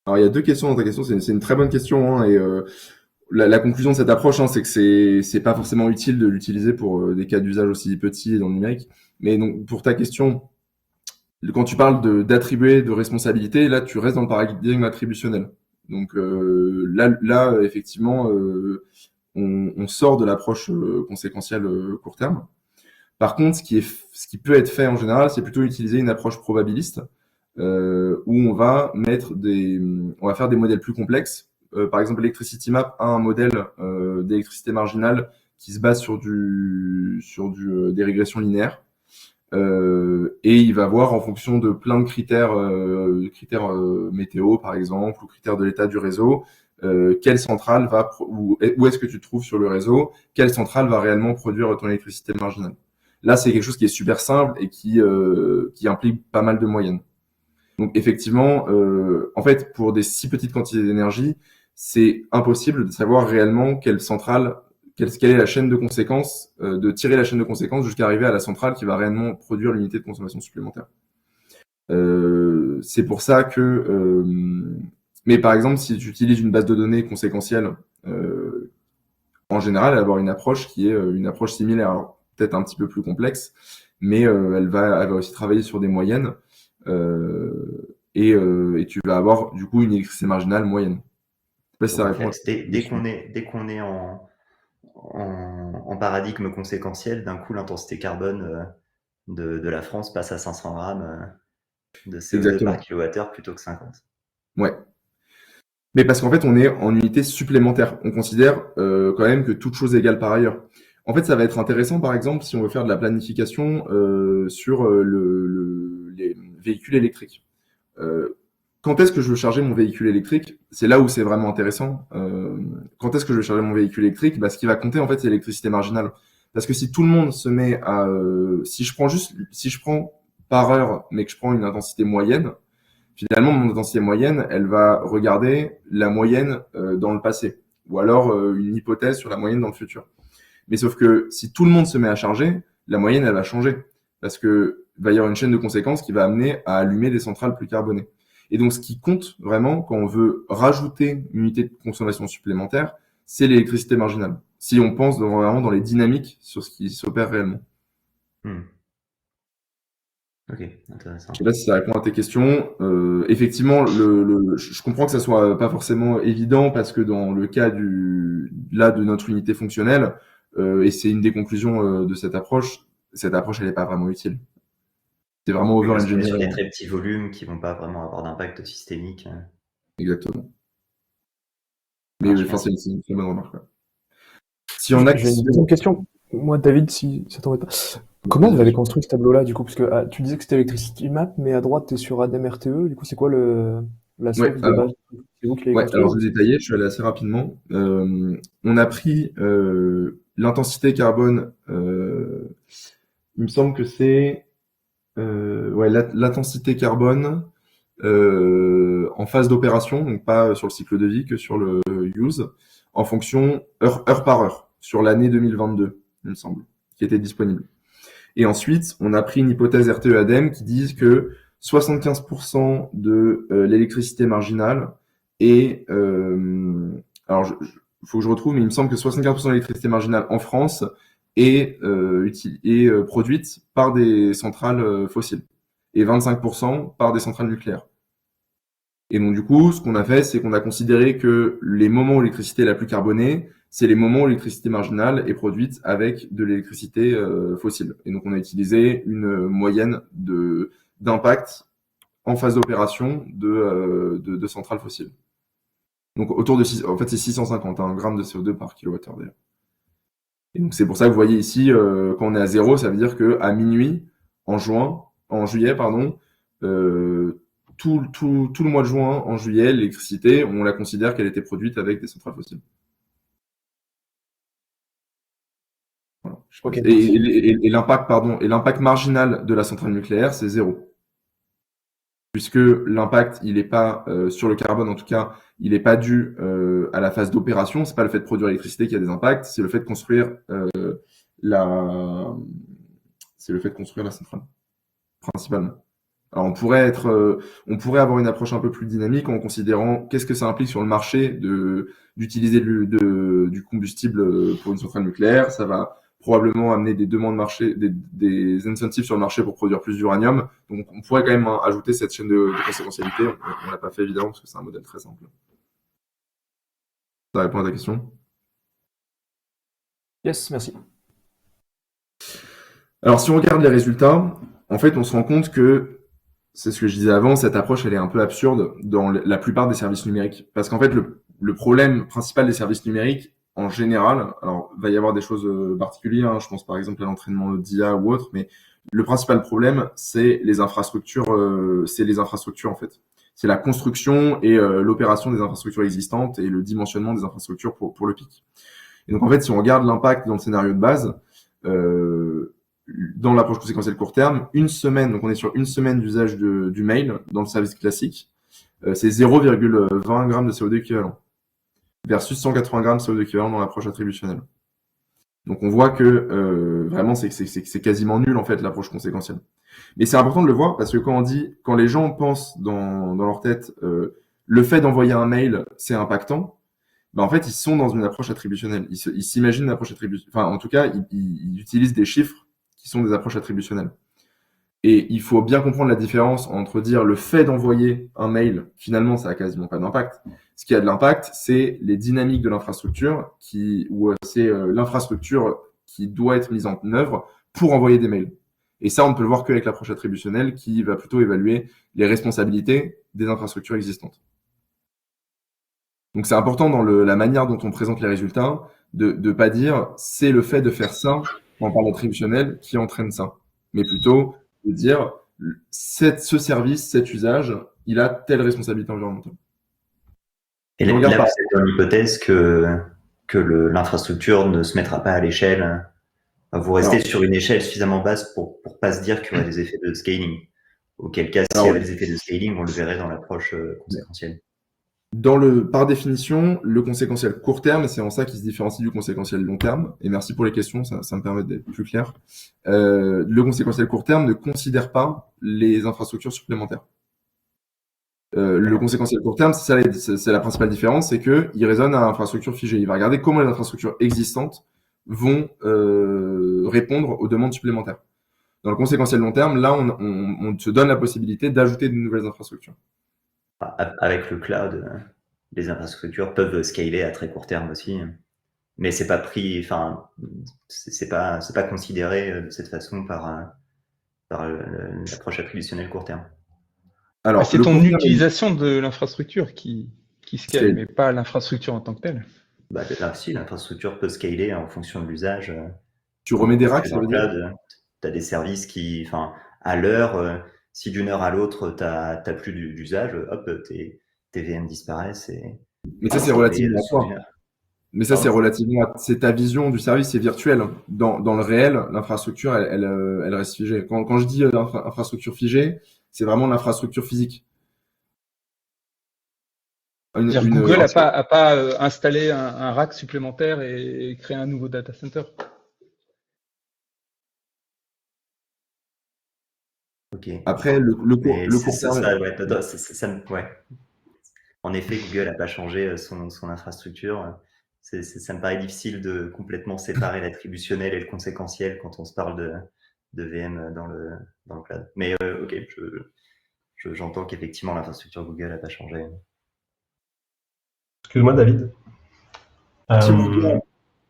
Alors, il y a 2 questions dans ta question. C'est une très bonne question, hein, et la conclusion de cette approche, hein, c'est que c'est pas forcément utile de l'utiliser pour des cas d'usage aussi petits dans le numérique. Mais donc, pour ta question, quand tu parles d'attribuer de responsabilité, là, tu restes dans le paradigme attributionnel. Donc là, effectivement, on sort de l'approche conséquentielle court terme. Par contre, ce qui peut être fait en général, c'est plutôt utiliser une approche probabiliste, où on va faire des modèles plus complexes. Par exemple, Electricity Map a un modèle d'électricité marginale qui se base sur des régressions linéaires. Et il va voir en fonction de plein de critères météo par exemple, ou critères de l'état du réseau, quelle centrale où est-ce que tu te trouves sur le réseau, quelle centrale va réellement produire ton électricité marginale. Là, c'est quelque chose qui est super simple et qui implique pas mal de moyennes. Donc effectivement, en fait, pour des si petites quantités d'énergie, c'est impossible de savoir réellement quelle est la chaîne de conséquences, de tirer la chaîne de conséquences jusqu'à arriver à la centrale qui va réellement produire l'unité de consommation supplémentaire. C'est pour ça que, mais par exemple, si tu utilises une base de données conséquentielle, en général, elle va avoir une approche qui est une approche similaire, alors peut-être un petit peu plus complexe, mais elle va aussi travailler sur des moyennes, et tu vas avoir du coup une électricité marginale moyenne. Dès qu'on est en paradigme conséquentiel, d'un coup, l'intensité carbone de la France passe à 500 grammes de CO2 Exactement. par kilowattheure plutôt que 50. Ouais. Mais parce qu'en fait, on est en unité supplémentaire. On considère quand même que toute chose égale par ailleurs. En fait, ça va être intéressant, par exemple, si on veut faire de la planification sur les véhicules électriques. Quand est-ce que je veux charger mon véhicule électrique? C'est là où c'est vraiment intéressant. Quand est-ce que je veux charger mon véhicule électrique? Ce qui va compter, en fait, c'est l'électricité marginale. Parce que si tout le monde se met à... si je prends par heure, mais que je prends une intensité moyenne, finalement, mon intensité moyenne, elle va regarder la moyenne dans le passé. Ou alors une hypothèse sur la moyenne dans le futur. Mais sauf que si tout le monde se met à charger, la moyenne, elle va changer. Parce que va y avoir une chaîne de conséquences qui va amener à allumer des centrales plus carbonées. Et donc, ce qui compte vraiment quand on veut rajouter une unité de consommation supplémentaire, c'est l'électricité marginale. Si on pense vraiment dans les dynamiques sur ce qui s'opère réellement. Ok, intéressant. Je sais pas si ça répond à tes questions. Effectivement, je comprends que ça soit pas forcément évident parce que dans le cas de notre unité fonctionnelle, et c'est une des conclusions de cette approche elle n'est pas vraiment utile. C'est vraiment Oui, parce qu'on est sur over-engineering. des très petits volumes qui vont pas vraiment avoir d'impact systémique. Exactement. Mais Marche, enfin, merci. c'est une très bonne remarque. Ouais. S'il y en a J'ai une deuxième question. Moi, David, si ça t'embête pas. Comment vous avez construit ce tableau-là, du coup? Parce que tu disais que c'était Electricity Map, mais à droite, tu es sur ADEME RTE. Du coup, c'est quoi la source de base? C'est vous qui l'avez construit? Alors je vais détailler, je suis allé assez rapidement. On a pris l'intensité carbone, il me semble que c'est l'intensité carbone en phase d'opération, donc pas sur le cycle de vie que sur le use, en fonction heure par heure, sur l'année 2022, il me semble, qui était disponible. Et ensuite, on a pris une hypothèse RTE-ADEME qui dit que 75% de l'électricité marginale est... alors, il faut que je retrouve, mais il me semble que 75% de l'électricité marginale en France est produite par des centrales fossiles et 25% par des centrales nucléaires. Et donc, du coup, ce qu'on a fait, c'est qu'on a considéré que les moments où l'électricité est la plus carbonée, c'est les moments où l'électricité marginale est produite avec de l'électricité fossile. Et donc, on a utilisé une moyenne d'impact en phase d'opération de centrales fossiles. Donc, autour de en fait, c'est 650 grammes de CO2 par kilowattheure d'ailleurs. Et donc, c'est pour ça que vous voyez ici, quand on est à 0, ça veut dire que à minuit, en juillet, tout le mois de juin, en juillet, l'électricité, on la considère qu'elle était produite avec des centrales fossiles. Voilà. Ok. Et l'impact marginal de la centrale nucléaire, c'est 0. Puisque l'impact, il n'est pas sur le carbone, en tout cas, il n'est pas dû à la phase d'opération. C'est pas le fait de produire l'électricité qui a des impacts, c'est le fait de construire la centrale, principalement. Alors on pourrait avoir une approche un peu plus dynamique en considérant qu'est-ce que ça implique sur le marché d'utiliser du combustible pour une centrale nucléaire. Ça va probablement amener des demandes marché, des incentives sur le marché pour produire plus d'uranium. Donc on pourrait quand même ajouter cette chaîne de conséquentialité. On l'a pas fait évidemment parce que c'est un modèle très simple. Ça répond à ta question? Yes, merci. Alors si on regarde les résultats, en fait on se rend compte que c'est ce que je disais avant, cette approche, elle est un peu absurde dans la plupart des services numériques. Parce qu'en fait, le problème principal des services numériques, en général, alors, il va y avoir des choses particulières, je pense par exemple à l'entraînement d'IA ou autre, mais le principal problème, c'est les infrastructures, en fait. C'est la construction et l'opération des infrastructures existantes et le dimensionnement des infrastructures pour le pic. Et donc, en fait, si on regarde l'impact dans le scénario de base, dans l'approche conséquentielle court terme, une semaine, donc on est sur une semaine d'usage du mail dans le service classique, c'est 0,20 grammes de CO2 équivalent versus 180 grammes de CO2 équivalent dans l'approche attributionnelle. Donc on voit que vraiment c'est quasiment nul en fait l'approche conséquentielle. Mais c'est important de le voir parce que quand les gens pensent dans leur tête le fait d'envoyer un mail c'est impactant, en fait ils sont dans une approche attributionnelle. Ils s'imaginent une approche attributionnelle. Enfin en tout cas ils utilisent des chiffres qui sont des approches attributionnelles. Et il faut bien comprendre la différence entre dire le fait d'envoyer un mail, finalement, ça a quasiment pas d'impact. Ce qui a de l'impact, c'est les dynamiques de l'infrastructure, c'est l'infrastructure qui doit être mise en œuvre pour envoyer des mails. Et ça, on ne peut le voir qu'avec l'approche attributionnelle qui va plutôt évaluer les responsabilités des infrastructures existantes. Donc c'est important dans la manière dont on présente les résultats de pas dire c'est le fait de faire ça on parle d'attributionnel qui entraîne ça, mais plutôt de dire ce service, cet usage, il a telle responsabilité environnementale. Et là, vous êtes dans l'hypothèse que l'infrastructure ne se mettra pas à l'échelle. Vous restez sur une échelle suffisamment basse pour pas se dire qu'il y aura des effets de scaling. Auquel cas, s'il y avait des effets de scaling, on le verrait dans l'approche conséquentielle. Par définition, le conséquentiel court terme, c'est en ça qu'il se différencie du conséquentiel long terme. Et merci pour les questions, ça me permet d'être plus clair. Le conséquentiel court terme ne considère pas les infrastructures supplémentaires. Le conséquentiel court terme, c'est la principale différence, c'est que il raisonne à infrastructure figée. Il va regarder comment les infrastructures existantes vont répondre aux demandes supplémentaires. Dans le conséquentiel long terme, là, on te donne la possibilité d'ajouter de nouvelles infrastructures. Avec le cloud, les infrastructures peuvent scaler à très court terme aussi, mais c'est pas c'est pas considéré de cette façon par l'approche attributionnelle court terme. Alors, c'est ton utilisation de l'infrastructure qui scale, mais pas l'infrastructure en tant que telle. Là, si, l'infrastructure peut scaler en fonction de l'usage. Tu remets des racks, ça veut dire? Tu as des services qui, à l'heure, si d'une heure à l'autre, tu n'as plus d'usage, hop, tes VM disparaissent. Mais ça, c'est relativement à quoi? Mais ça, c'est relativement à... C'est ta vision du service, c'est virtuel. Dans le réel, l'infrastructure, elle reste figée. Quand je dis infrastructure figée, c'est vraiment l'infrastructure physique. Google n'a pas installé un rack supplémentaire et créé un nouveau data center. Ok. Après, le court terme. Ouais. En effet, Google n'a pas changé son infrastructure. Ça me paraît difficile de complètement séparer l'attributionnel et le conséquentiel quand on se parle de VM dans le cloud. Mais ok, j'entends qu'effectivement l'infrastructure Google n'a pas changé. Excuse-moi, David.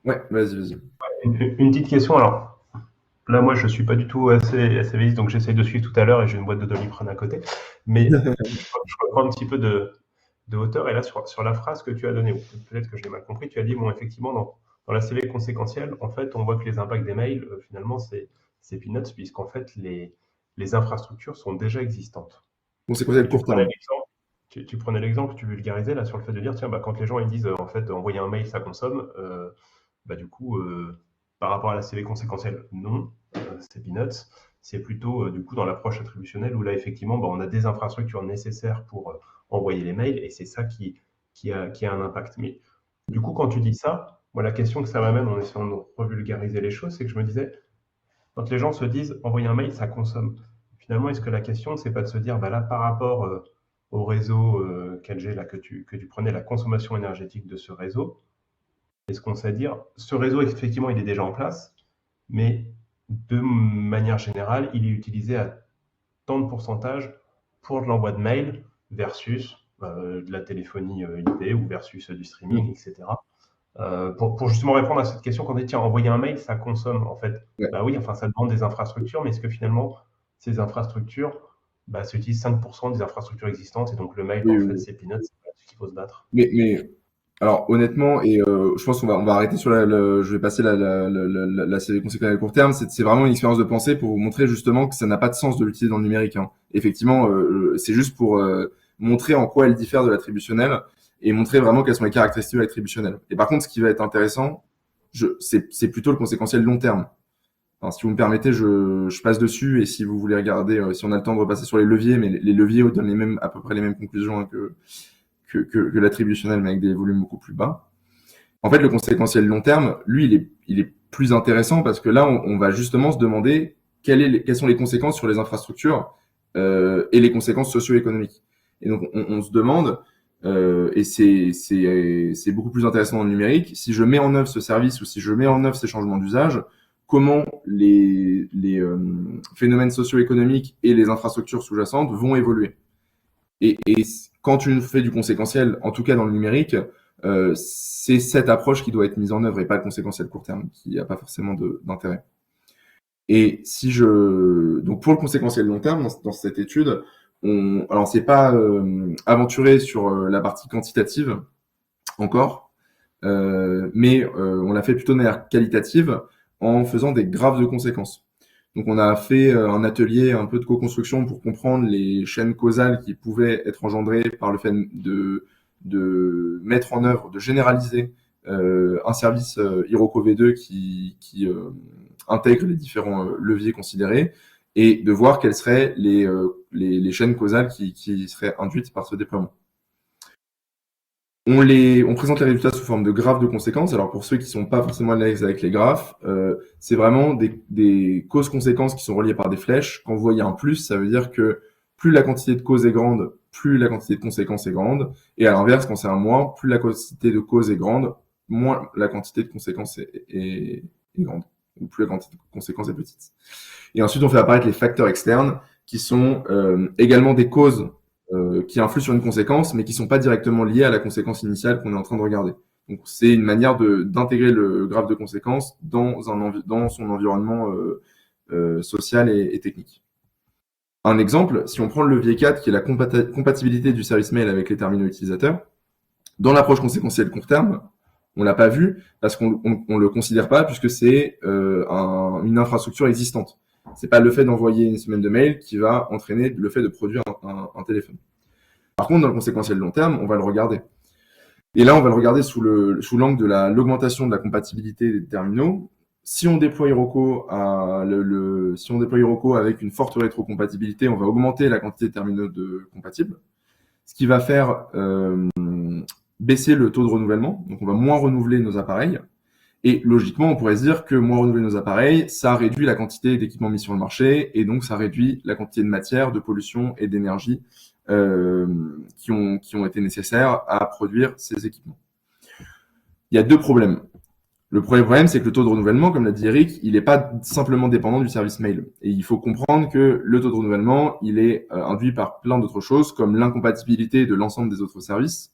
Ouais, vas-y. Une petite question. Alors, là, moi, je suis pas du tout SVI, donc j'essaye de suivre tout à l'heure et j'ai une boîte de Doliprane à côté. Mais je reprends un petit peu de hauteur. Et là, sur la phrase que tu as donnée, ou peut-être que je l'ai mal compris, tu as dit, bon, effectivement, dans la CV conséquentielle, en fait, on voit que les impacts des mails, finalement, c'est peanuts, puisqu'en fait, les infrastructures sont déjà existantes. Conséquentiel court terme. Tu prenais l'exemple, tu vulgarisais là sur le fait de dire, tiens, quand les gens ils disent, en fait, envoyer un mail, ça consomme, du coup, par rapport à la CV conséquentielle, non, c'est peanuts. C'est plutôt, du coup, dans l'approche attributionnelle où là, effectivement, on a des infrastructures nécessaires pour envoyer les mails et c'est ça qui a un impact. Mais du coup, quand tu dis ça, moi, la question que ça m'amène en essayant de revulgariser les choses, c'est que je me disais, quand les gens se disent, envoyer un mail, ça consomme. Finalement, est-ce que la question, c'est pas de se dire, là, par rapport au réseau 4G là, que tu prenais, la consommation énergétique de ce réseau, est-ce qu'on sait dire, ce réseau, effectivement, il est déjà en place, mais de manière générale, il est utilisé à tant de pourcentage pour de l'envoi de mails versus de la téléphonie IP ou versus du streaming, etc. Pour justement répondre à cette question, quand on dit, tiens, envoyer un mail, ça consomme, en fait. Ouais. Oui, ça demande des infrastructures, mais est-ce que finalement, ces infrastructures s'utilisent 5% des infrastructures existantes et donc le mail, fait, c'est peanuts, c'est pas dessus qu'il faut se battre. Mais alors honnêtement, et je pense qu'on va arrêter sur je vais passer la série conséquentielle à court terme. C'est vraiment une expérience de pensée pour vous montrer justement que ça n'a pas de sens de l'utiliser dans le numérique. Hein. Effectivement, c'est juste pour montrer en quoi elle diffère de l'attributionnel et montrer vraiment quelles sont les caractéristiques de l'attributionnel. Et par contre, ce qui va être intéressant, c'est plutôt le conséquentiel long terme. Alors, si vous me permettez, je passe dessus et si vous voulez regarder, si on a le temps de repasser sur les leviers, mais les leviers donnent à peu près les mêmes conclusions hein, que l'attributionnel, mais avec des volumes beaucoup plus bas. En fait, le conséquentiel long terme, lui, il est plus intéressant parce que là, on va justement se demander quelles sont les conséquences sur les infrastructures et les conséquences socio-économiques. Et donc, on se demande, et c'est beaucoup plus intéressant dans le numérique, si je mets en œuvre ce service ou si je mets en œuvre ces changements d'usage, comment les phénomènes socio-économiques et les infrastructures sous-jacentes vont évoluer. Et quand tu fais du conséquentiel, en tout cas dans le numérique, c'est cette approche qui doit être mise en œuvre et pas le conséquentiel court terme, qui n'a pas forcément d'intérêt. Et donc pour le conséquentiel long terme, dans cette étude, alors c'est pas aventuré sur la partie quantitative encore, mais on l'a fait plutôt de manière qualitative en faisant des graphes de conséquences. Donc on a fait un atelier un peu de co-construction pour comprendre les chaînes causales qui pouvaient être engendrées par le fait de mettre en œuvre, de généraliser un service Heroku V2 qui intègre les différents leviers considérés et de voir quelles seraient les chaînes causales qui seraient induites par ce déploiement. On présente les résultats sous forme de graphes de conséquences. Alors pour ceux qui sont pas forcément à l'aise avec les graphes, c'est vraiment des causes-conséquences qui sont reliées par des flèches. Quand vous voyez un plus, ça veut dire que plus la quantité de causes est grande, plus la quantité de conséquences est grande. Et à l'inverse, quand c'est un moins, plus la quantité de causes est grande, moins la quantité de conséquences est grande. ou plus la conséquence est petite. Et ensuite, on fait apparaître les facteurs externes qui sont également des causes qui influent sur une conséquence, mais qui sont pas directement liées à la conséquence initiale qu'on est en train de regarder. Donc, c'est une manière d'intégrer le graphe de conséquences dans son environnement social et technique. Un exemple, si on prend le levier 4, qui est la compatibilité du service mail avec les terminaux utilisateurs, dans l'approche conséquentielle court terme, on l'a pas vu parce qu'on le considère pas puisque c'est une infrastructure existante. C'est pas le fait d'envoyer une semaine de mail qui va entraîner le fait de produire un téléphone. Par contre, dans le conséquentiel long terme, on va le regarder. Et là, on va le regarder sous l'angle de l'augmentation de la compatibilité des terminaux. Si on déploie Iroko avec une forte rétrocompatibilité, on va augmenter la quantité de terminaux compatibles, ce qui va faire baisser le taux de renouvellement. Donc, on va moins renouveler nos appareils. Et logiquement, on pourrait se dire que moins renouveler nos appareils, ça réduit la quantité d'équipements mis sur le marché et donc ça réduit la quantité de matière, de pollution et d'énergie qui ont été nécessaires à produire ces équipements. Il y a deux problèmes. Le premier problème, c'est que le taux de renouvellement, comme l'a dit Eric, il n'est pas simplement dépendant du service mail. Et il faut comprendre que le taux de renouvellement, il est induit par plein d'autres choses, comme l'incompatibilité de l'ensemble des autres services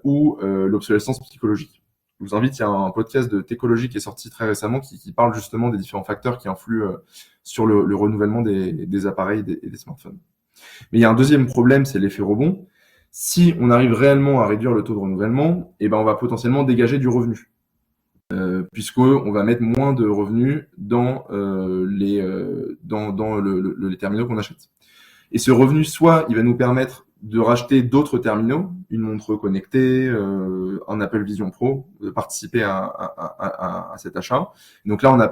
ou l'obsolescence psychologique. Je vous invite, il y a un podcast de Técologie qui est sorti très récemment qui parle justement des différents facteurs qui influent sur le renouvellement des appareils et des smartphones. Mais il y a un deuxième problème, c'est l'effet rebond. Si on arrive réellement à réduire le taux de renouvellement, eh ben on va potentiellement dégager du revenu. Puisqu'on va mettre moins de revenus dans les terminaux qu'on achète. Et ce revenu, soit il va nous permettre de racheter d'autres terminaux, une montre connectée, un Apple Vision Pro, de participer à cet achat. Donc là, on a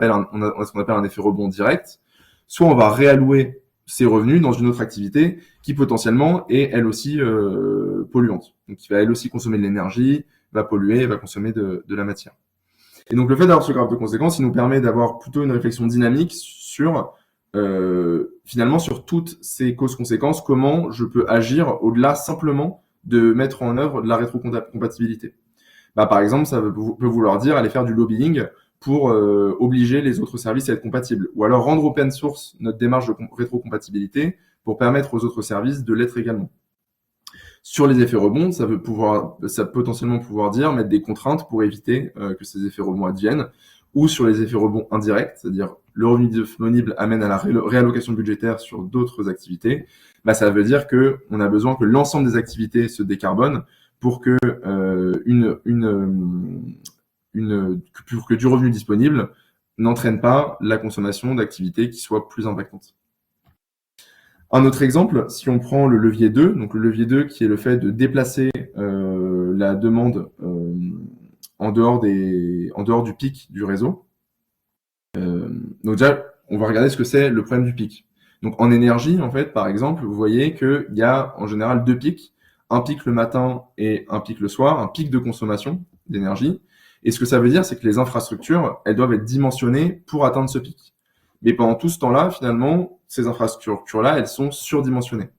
ce qu'on appelle un effet rebond direct. Soit on va réallouer ces revenus dans une autre activité qui potentiellement est elle aussi polluante. Donc qui va elle aussi consommer de l'énergie, va polluer, va consommer de la matière. Et donc le fait d'avoir ce graphe de conséquences, il nous permet d'avoir plutôt une réflexion dynamique sur finalement sur toutes ces causes-conséquences, comment je peux agir au-delà simplement de mettre en œuvre de la rétrocompatibilité. Par exemple, ça peut vouloir dire aller faire du lobbying pour obliger les autres services à être compatibles, ou alors rendre open source notre démarche de rétrocompatibilité pour permettre aux autres services de l'être également. Sur les effets rebonds, ça peut potentiellement pouvoir dire mettre des contraintes pour éviter que ces effets rebonds adviennent, ou sur les effets rebonds indirects, c'est-à-dire le revenu disponible amène à la réallocation budgétaire sur d'autres activités. Ça veut dire que on a besoin que l'ensemble des activités se décarbonent pour que pour que du revenu disponible n'entraîne pas la consommation d'activités qui soient plus impactantes. Un autre exemple, si on prend le levier 2, donc le levier 2 qui est le fait de déplacer la demande en dehors du pic du réseau. Donc déjà, on va regarder ce que c'est le problème du pic. Donc en énergie, en fait, par exemple, vous voyez qu'il y a en général deux pics, un pic le matin et un pic le soir, un pic de consommation d'énergie. Et ce que ça veut dire, c'est que les infrastructures, elles doivent être dimensionnées pour atteindre ce pic. Mais pendant tout ce temps-là, finalement, ces infrastructures-là, elles sont surdimensionnées.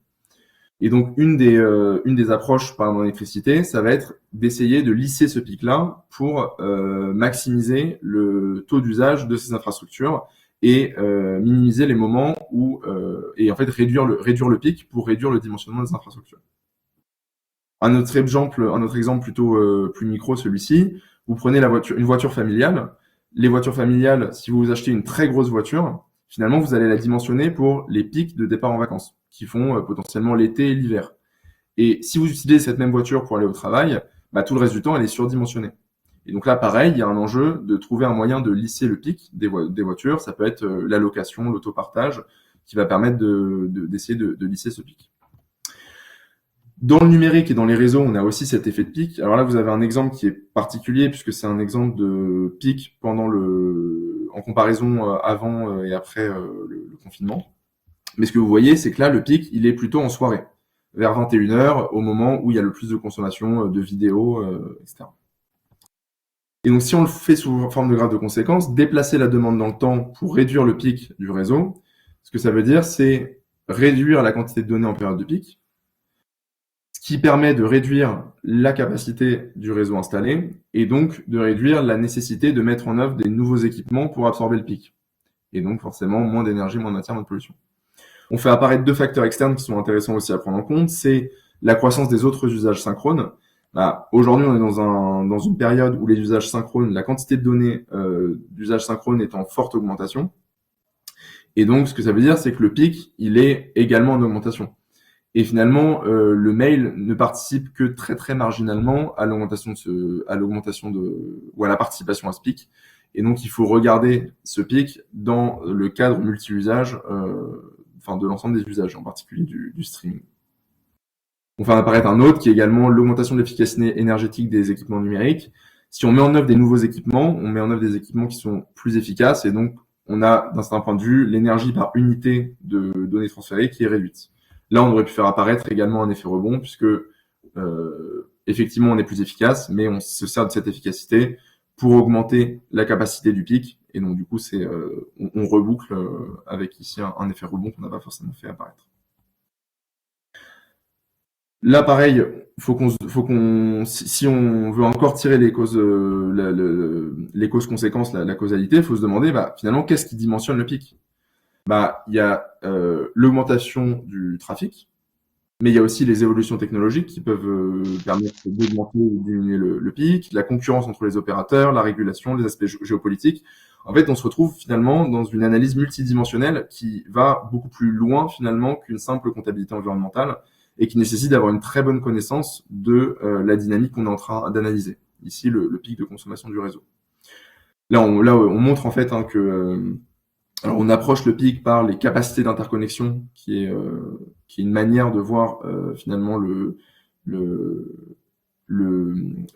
Et donc, une des approches par l'électricité, ça va être d'essayer de lisser ce pic-là pour maximiser le taux d'usage de ces infrastructures et minimiser les moments où et en fait réduire le pic pour réduire le dimensionnement des infrastructures. Un autre exemple plutôt plus micro, celui-ci. Vous prenez une voiture familiale. Les voitures familiales, si vous achetez une très grosse voiture, finalement, vous allez la dimensionner pour les pics de départ en vacances, qui font potentiellement l'été et l'hiver. Et si vous utilisez cette même voiture pour aller au travail, tout le reste du temps, elle est surdimensionnée. Et donc là, pareil, il y a un enjeu de trouver un moyen de lisser le pic des voitures. Ça peut être l'allocation, l'autopartage, qui va permettre d'essayer de lisser ce pic. Dans le numérique et dans les réseaux, on a aussi cet effet de pic. Alors là, vous avez un exemple qui est particulier puisque c'est un exemple de pic en comparaison avant et après le confinement. Mais ce que vous voyez, c'est que là, le pic, il est plutôt en soirée, vers 21h, au moment où il y a le plus de consommation de vidéos, etc. Et donc, si on le fait sous forme de graphe de conséquences, déplacer la demande dans le temps pour réduire le pic du réseau, ce que ça veut dire, c'est réduire la quantité de données en période de pic, ce ce qui permet de réduire la capacité du réseau installé et donc de réduire la nécessité de mettre en œuvre des nouveaux équipements pour absorber le pic. Et donc forcément moins d'énergie, moins de matière, moins de pollution. On fait apparaître 2 facteurs externes qui sont intéressants aussi à prendre en compte, c'est la croissance des autres usages synchrones. Aujourd'hui, on est dans une période où les usages synchrones, la quantité de données d'usages synchrones est en forte augmentation. Et donc, ce que ça veut dire, c'est que le pic, il est également en augmentation. Et finalement, le mail ne participe que très très marginalement à l'augmentation ou à la participation à ce pic. Et donc, il faut regarder ce pic dans le cadre multi-usage, de l'ensemble des usages, en particulier du streaming. On fait apparaître un autre qui est également l'augmentation de l'efficacité énergétique des équipements numériques. Si on met en œuvre des nouveaux équipements, on met en œuvre des équipements qui sont plus efficaces et donc on a, d'un certain point de vue, l'énergie par unité de données transférées qui est réduite. Là, on aurait pu faire apparaître également un effet rebond puisque effectivement on est plus efficace, mais on se sert de cette efficacité pour augmenter la capacité du pic et donc du coup on reboucle avec ici un effet rebond qu'on n'a pas forcément fait apparaître. Là, pareil, si on veut encore tirer les causes, les causes conséquences, la causalité, il faut se demander, finalement, qu'est-ce qui dimensionne le pic? Il y a l'augmentation du trafic, mais il y a aussi les évolutions technologiques qui peuvent permettre d'augmenter ou de diminuer le pic, la concurrence entre les opérateurs, la régulation, les aspects géopolitiques. En fait, on se retrouve finalement dans une analyse multidimensionnelle qui va beaucoup plus loin finalement qu'une simple comptabilité environnementale et qui nécessite d'avoir une très bonne connaissance de la dynamique qu'on est en train d'analyser. Ici, le pic de consommation du réseau. Là, on montre en fait que alors on approche le pic par les capacités d'interconnexion, qui est une manière de voir finalement le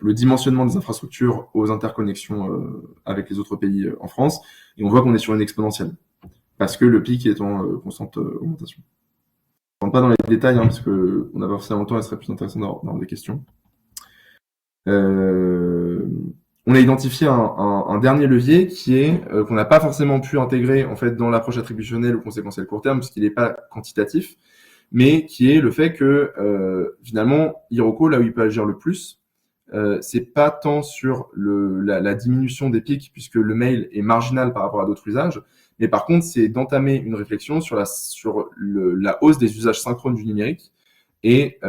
dimensionnement des infrastructures aux interconnexions avec les autres pays en France. Et on voit qu'on est sur une exponentielle, parce que le pic est en constante augmentation. Je ne rentre pas dans les détails, parce qu'on n'a pas forcément le temps, il serait plus intéressant d'avoir des questions. On a identifié un dernier levier qui est qu'on n'a pas forcément pu intégrer en fait dans l'approche attributionnelle ou conséquentielle court terme, puisqu'il n'est pas quantitatif, mais qui est le fait que finalement Iroko, là où il peut agir le plus, c'est pas tant sur la diminution des pics, puisque le mail est marginal par rapport à d'autres usages, mais par contre c'est d'entamer une réflexion sur la hausse des usages synchrones du numérique et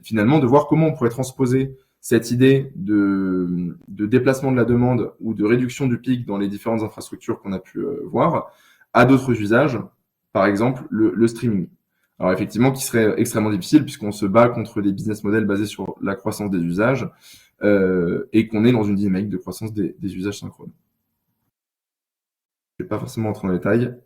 finalement de voir comment on pourrait transposer cette idée de déplacement de la demande ou de réduction du pic dans les différentes infrastructures qu'on a pu voir à d'autres usages, par exemple le streaming. Alors effectivement, qui serait extrêmement difficile puisqu'on se bat contre des business models basés sur la croissance des usages et qu'on est dans une dynamique de croissance des usages synchrones. Je ne vais pas forcément entrer dans les détails.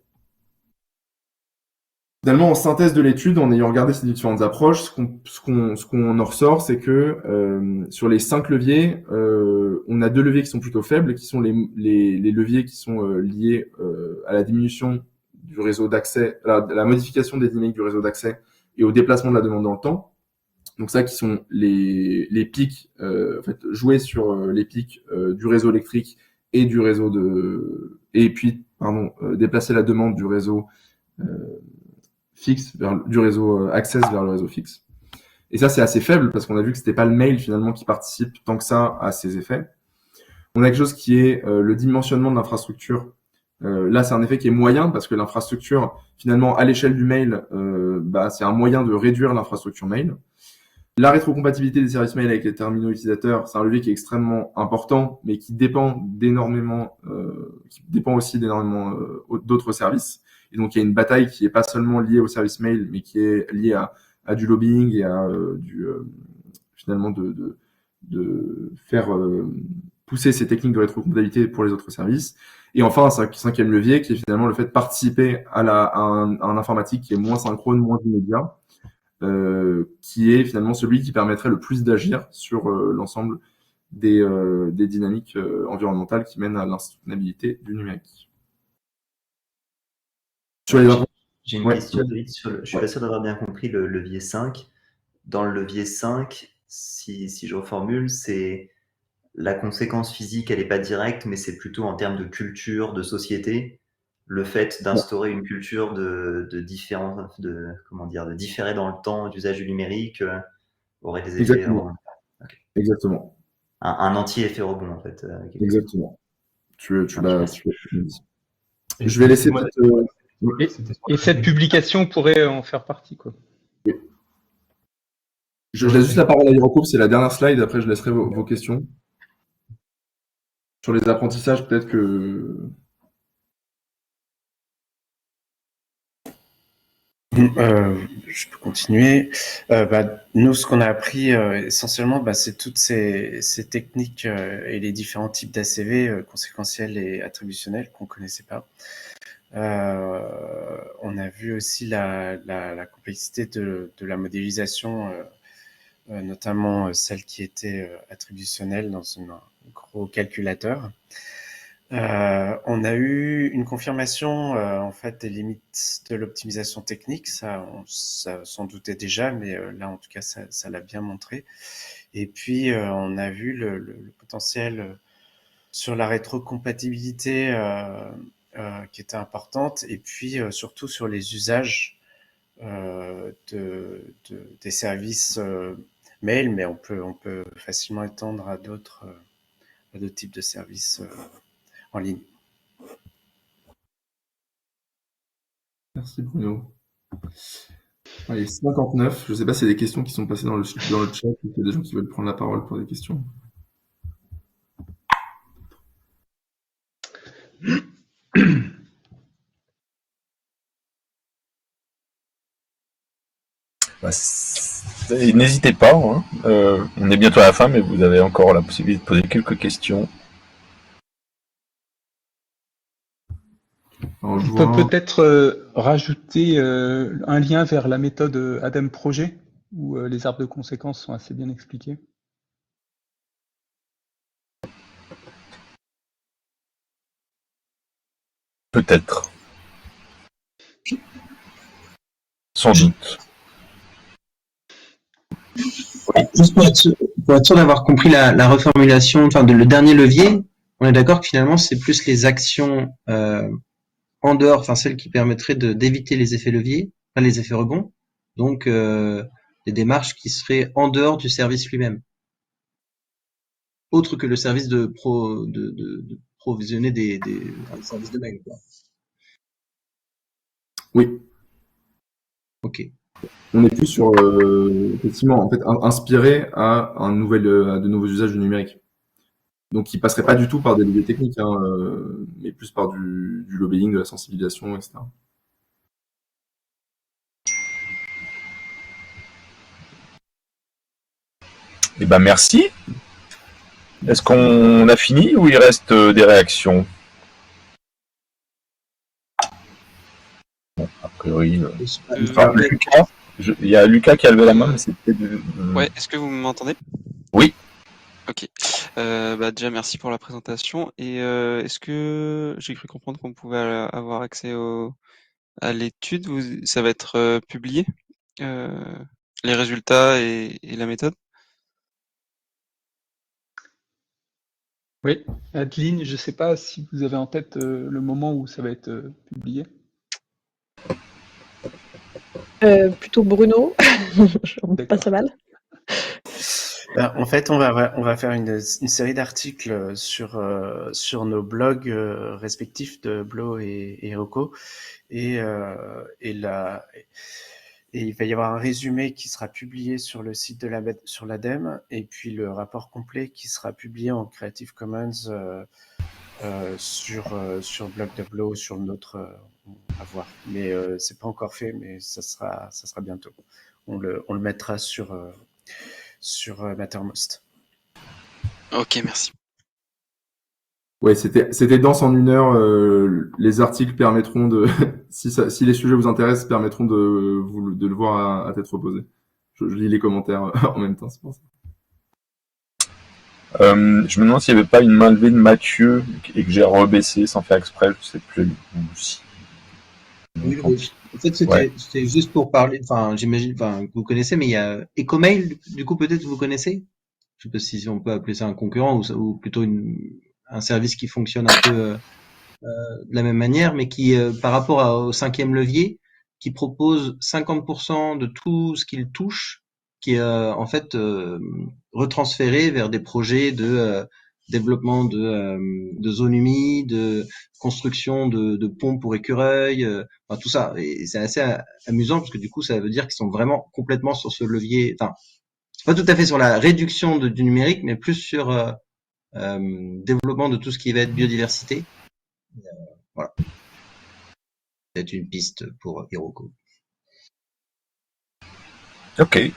Finalement, en synthèse de l'étude, en ayant regardé ces différentes approches, ce qu'on en ressort, c'est que sur les 5 leviers, on a 2 leviers qui sont plutôt faibles, qui sont les leviers qui sont liés à la diminution du réseau d'accès, la modification des dynamiques du réseau d'accès et au déplacement de la demande dans le temps. Donc ça, qui sont les pics, en fait, jouer sur les pics du réseau électrique et du réseau déplacer la demande du réseau fixe du réseau Access vers le réseau fixe. Et ça, c'est assez faible parce qu'on a vu que c'était pas le mail finalement qui participe tant que ça à ces effets. On a quelque chose qui est le dimensionnement de l'infrastructure. Là, c'est un effet qui est moyen parce que l'infrastructure, finalement, à l'échelle du mail, c'est un moyen de réduire l'infrastructure mail. La rétrocompatibilité des services mail avec les terminaux utilisateurs, c'est un levier qui est extrêmement important, mais qui dépend aussi d'énormément d'autres services. Et donc, il y a une bataille qui est pas seulement liée au service mail, mais qui est liée à du lobbying et à finalement de faire pousser ces techniques de rétrocompatibilité pour les autres services. Et enfin, un cinquième levier qui est finalement le fait de participer à un informatique qui est moins synchrone, moins immédiat, qui est finalement celui qui permettrait le plus d'agir sur l'ensemble des dynamiques environnementales qui mènent à l'insoutenabilité du numérique. J'ai une question, David, je suis pas sûr d'avoir bien compris le levier 5. Dans le levier 5, si je reformule, c'est la conséquence physique, elle n'est pas directe, mais c'est plutôt en termes de culture, de société, le fait d'instaurer une culture de différer dans le temps d'usage du numérique. aurait des effets. Exactement. Exactement. Un anti-effet rebond, en fait. Exactement. Tu l'as dit. Et Je vais laisser excuse-moi, peut-être. Et cette publication pourrait en faire partie, quoi. Je laisse juste la parole à Hiroko, c'est la dernière slide, après je laisserai vos questions. Sur les apprentissages, peut-être que... Je peux continuer. Nous, ce qu'on a appris essentiellement, c'est toutes ces techniques et les différents types d'ACV conséquentiels et attributionnels qu'on connaissait pas. On a vu aussi la complexité de la modélisation, notamment celle qui était attributionnelle dans un gros calculateur. On a eu une confirmation en fait des limites de l'optimisation technique, ça s'en doutait déjà, mais là en tout cas ça l'a bien montré. Et puis on a vu le potentiel sur la rétrocompatibilité qui était importante, et puis surtout sur les usages des services mail, mais on peut facilement étendre à d'autres types de services en ligne. Merci Bruno. Allez, 59. Je ne sais pas s'il y a des questions qui sont passées dans le chat, ou s'il y a des gens qui veulent prendre la parole pour des questions. N'hésitez pas, hein. On est bientôt à la fin, mais vous avez encore la possibilité de poser quelques questions. On peut peut-être rajouter un lien vers la méthode Adam Projet, où les arbres de conséquences sont assez bien expliqués. Peut-être. Sans doute. Juste pour être sûr d'avoir compris la reformulation, enfin le dernier levier, on est d'accord que finalement c'est plus les actions en dehors, enfin celles qui permettraient d'éviter les effets leviers, pas les effets rebonds, donc des démarches qui seraient en dehors du service lui-même, autre que le service de provisionner des services de mail, quoi. Oui. Ok. On est plus sur, effectivement, en fait, inspiré à à de nouveaux usages du numérique. Donc, il passerait pas du tout par des leviers techniques, hein, mais plus par du lobbying, de la sensibilisation, etc. Eh ben, merci. Est-ce qu'on a fini ou il reste des réactions? Bon, a priori... Lucas, il y a Lucas qui a levé la main, mais c'est peut-être... Ouais, est-ce que vous m'entendez? Oui. Ok. Déjà, merci pour la présentation. Et est-ce que j'ai cru comprendre qu'on pouvait avoir accès à l'étude? Ça va être publié, les résultats et la méthode? Oui, Adeline, je ne sais pas si vous avez en tête le moment où ça va être publié. Plutôt Bruno, je passe mal. En fait, on va faire une série d'articles sur nos blogs respectifs de Blo et Hiroko, et il va y avoir un résumé qui sera publié sur le site de sur l'ADEME, et puis le rapport complet qui sera publié en Creative Commons sur le blog de Blo, sur notre à voir. Mais c'est pas encore fait, mais ça sera bientôt. On le mettra sur Mattermost. Ok, merci. Ouais, c'était dense en 1 heure. Les articles permettront de, si les sujets vous intéressent, permettront de le voir à tête reposée. Je lis les commentaires en même temps, c'est pour ça. Je me demande s'il n'y avait pas une main levée de Mathieu et que j'ai rebaissé sans faire exprès, je sais plus. Oui, en fait, c'était juste pour parler, enfin, j'imagine, que vous connaissez, mais il y a Ecomail, du coup, peut-être vous connaissez? Je sais pas si on peut appeler ça un concurrent ou plutôt un service qui fonctionne un peu de la même manière, mais qui, par rapport au 5e levier, qui propose 50% de tout ce qu'il touche qui est en fait retransféré vers des projets de développement de zones humides, de construction de ponts pour écureuils, enfin, tout ça. Et c'est assez amusant parce que du coup, ça veut dire qu'ils sont vraiment complètement sur ce levier, enfin, pas tout à fait sur la réduction du numérique, mais plus sur développement de tout ce qui va être biodiversité. Voilà. C'est une piste pour Hiroko. Ok.